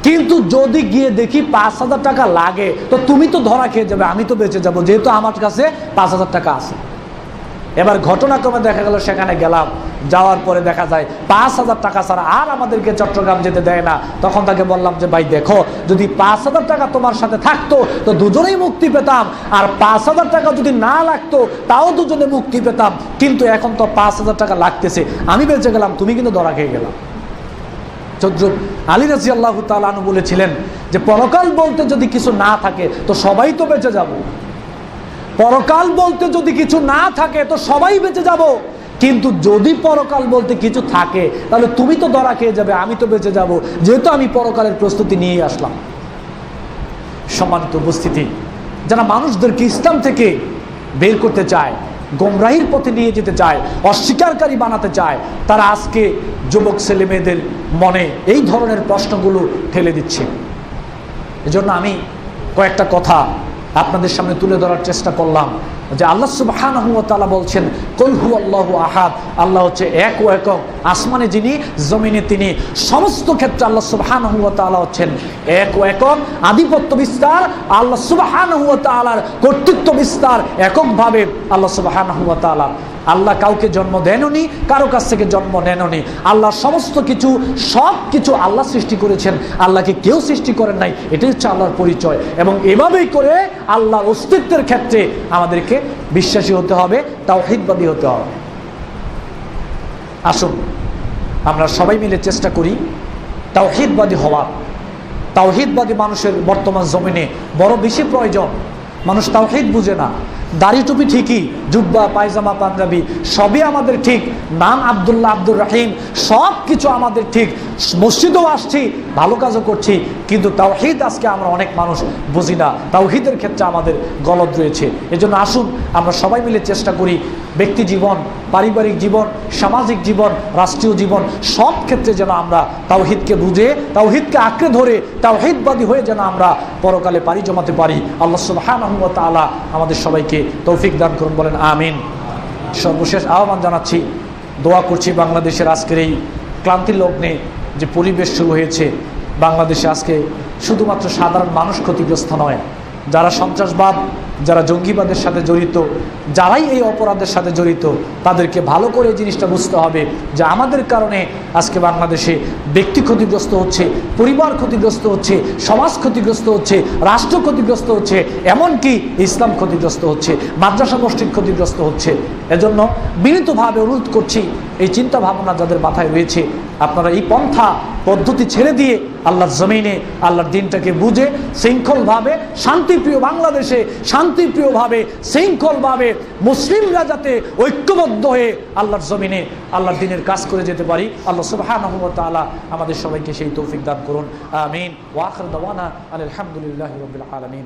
কিন্তু যদি গিয়ে দেখি 5,000 টাকা লাগে তো তুমি তো ধরা খেয়ে যাবে, আমি তো বেঁচে যাবো, যেহেতু আমার কাছে 5,000 টাকা আছে। এবার ঘটনাক্রমে দেখা গেল সেখানে গেলাম, যাওয়ার পরে দেখা যায় 5,000 টাকা ছাড়া আর আমাদেরকে চট্টগ্রাম যেতে দেয় না। তখন তাকে বললাম যে ভাই দেখো, যদি 5,000 টাকা তোমার সাথে থাকতো তো দুজনেই মুক্তি পেতাম, আর 5,000 টাকা যদি না লাগতো তাও দুজনে মুক্তি পেতাম, কিন্তু এখন তো 5,000 টাকা লাগতেছে, আমি বেঁচে গেলাম, তুমি কিন্তু ধরা খেয়ে গেলাম। আলী রাদিয়াল্লাহু তাআলা আনহু বলেছিলেন যে পরকাল বলতে যদি কিছু না থাকে তো সবাই তো বেঁচে যাব, পরকাল বলতে যদি কিছু না থাকে তো সবাই বেঁচে যাব, কিন্তু যদি পরকাল বলতে কিছু থাকে তাহলে তুমি তো ধরা খেয়ে যাবে, আমি তো বেঁচে যাব, যেহেতু আমি পরকালের প্রস্তুতি নিয়েই আসলাম। সম্মানিত উপস্থিতি, যারা মানুষদেরকে ইসলাম থেকে বের করতে চায়, গোমরাহির পথে নিয়ে যেতে চায়, অস্বীকারী বানাতে চায়, তারা আজকে যুবক ছেলে মেয়েদের মনে এই ধরনের প্রশ্নগুলো ঠেলে দিচ্ছে। এজন্য আমি কয়েকটা কথা আপনাদের সামনে তুলে ধরার চেষ্টা করলাম যে আল্লাহ সুবহানাহু ওয়া তাআলা বলছেন কুল হুয়াল্লাহু আহাদ, আল্লাহ হচ্ছে এক ও একক, আসমানে যিনি, জমিনে তিনি, সমস্ত ক্ষেত্রে আল্লাহ সুবহানাহু ওয়া তাআলা হচ্ছেন এক ও একক। আধিপত্য বিস্তার আল্লাহ সুবহানাহু ওয়া তাআলার, কর্তৃত্ব বিস্তার এককভাবে আল্লাহ সুবহানাহু ওয়া তাআলা। আল্লাহ কাউকে জন্ম দেননি, কারো কাছ থেকে জন্ম নেননি। আল্লাহ সমস্ত কিছু, সব কিছু আল্লাহ সৃষ্টি করেছেন, আল্লাহকে কেউ সৃষ্টি করেন নাই। এটাই হচ্ছে আল্লাহর পরিচয়, এবং এভাবেই করে আল্লাহর অস্তিত্বের ক্ষেত্রে আমাদেরকে বিশ্বাসী হতে হবে, তাওহীদবাদী হতে হবে। আসুন আমরা সবাই মিলে চেষ্টা করি তাওহীদবাদী হওয়ার। তাওহীদবাদী মানুষের বর্তমান জমিনে বড় বেশি প্রয়োজন। মানুষ তাওহীদ বুঝে না। দাড়ি টুপি ঠিকই, জুব্বা পায়জামা পাঞ্জাবি সবই আমাদের ঠিক, নাম আব্দুল্লাহ আব্দুর রহিম সব কিছু আমাদের ঠিক, মসজিদেও আসছি, ভালো কাজও করছি, কিন্তু তাওহীদ আজকে আমরা অনেক মানুষ বুঝি না। তাওহীদের ক্ষেত্রে আমাদের গলদ রয়েছে। এজন্য আসুন আমরা সবাই মিলে চেষ্টা করি ব্যক্তি জীবন, পারিবারিক জীবন, সামাজিক জীবন, রাষ্ট্রীয় জীবন সব ক্ষেত্রে যেন আমরা তাওহীদকে বুঝে, তাওহীদকে আঁকড়ে ধরে, তাওহীদবাদী হয়ে যেন আমরা পরকালে পাড়ি জমাতে পারি। আল্লাহ সুবহানাহু ওয়া তাআলা আমাদের সবাইকে তৌফিক দান করুন, বলেন আমিন। সর্বশেষ আহ্বান জানাচ্ছি, দোয়া করছি বাংলাদেশের আজকের এই ক্লান্তি লগ্নে যে পরিবেশ শুরু হয়েছে, বাংলাদেশে আজকে শুধুমাত্র সাধারণ মানুষ ক্ষতিগ্রস্ত নয়, যারা সন্ত্রাসবাদ, যারা জঙ্গিবাদের সাথে জড়িত, যারাই এই অপরাধের সাথে জড়িত, তাদেরকে ভালো করে এই জিনিসটা বুঝতে হবে যে আমাদের কারণে আজকে বাংলাদেশে ব্যক্তি ক্ষতিগ্রস্ত হচ্ছে, পরিবার ক্ষতিগ্রস্ত হচ্ছে, সমাজ ক্ষতিগ্রস্ত হচ্ছে, রাষ্ট্র ক্ষতিগ্রস্ত হচ্ছে, এমনকি ইসলাম ক্ষতিগ্রস্ত হচ্ছে, মাদ্রাসা মসজিদ ক্ষতিগ্রস্ত হচ্ছে। এজন্য বিনীতভাবে অনুরোধ করছি, এই চিন্তা ভাবনা যাদের মাথায় রয়েছে, আপনারা এই পন্থা পদ্ধতি ছেড়ে দিয়ে আল্লাহর জমিনে আল্লাহর দিনটাকে বুঝে শৃঙ্খলভাবে, শান্তিপ্রিয় বাংলাদেশে শান্তিপ্রিয়ভাবে, শৃঙ্খলভাবে মুসলিমরা যাতে ঐক্যবদ্ধ হয়ে আল্লাহর জমিনে আল্লাহর দিনের কাজ করে যেতে পারি। আল্লাহ সুবহানাহু ওয়া তাআলা আমাদের সবাইকে সেই তৌফিক দান করুন। আমিন। ওয়া আখিরু দাওয়ানা আলহামদুলিল্লাহি রাব্বিল আলামিন।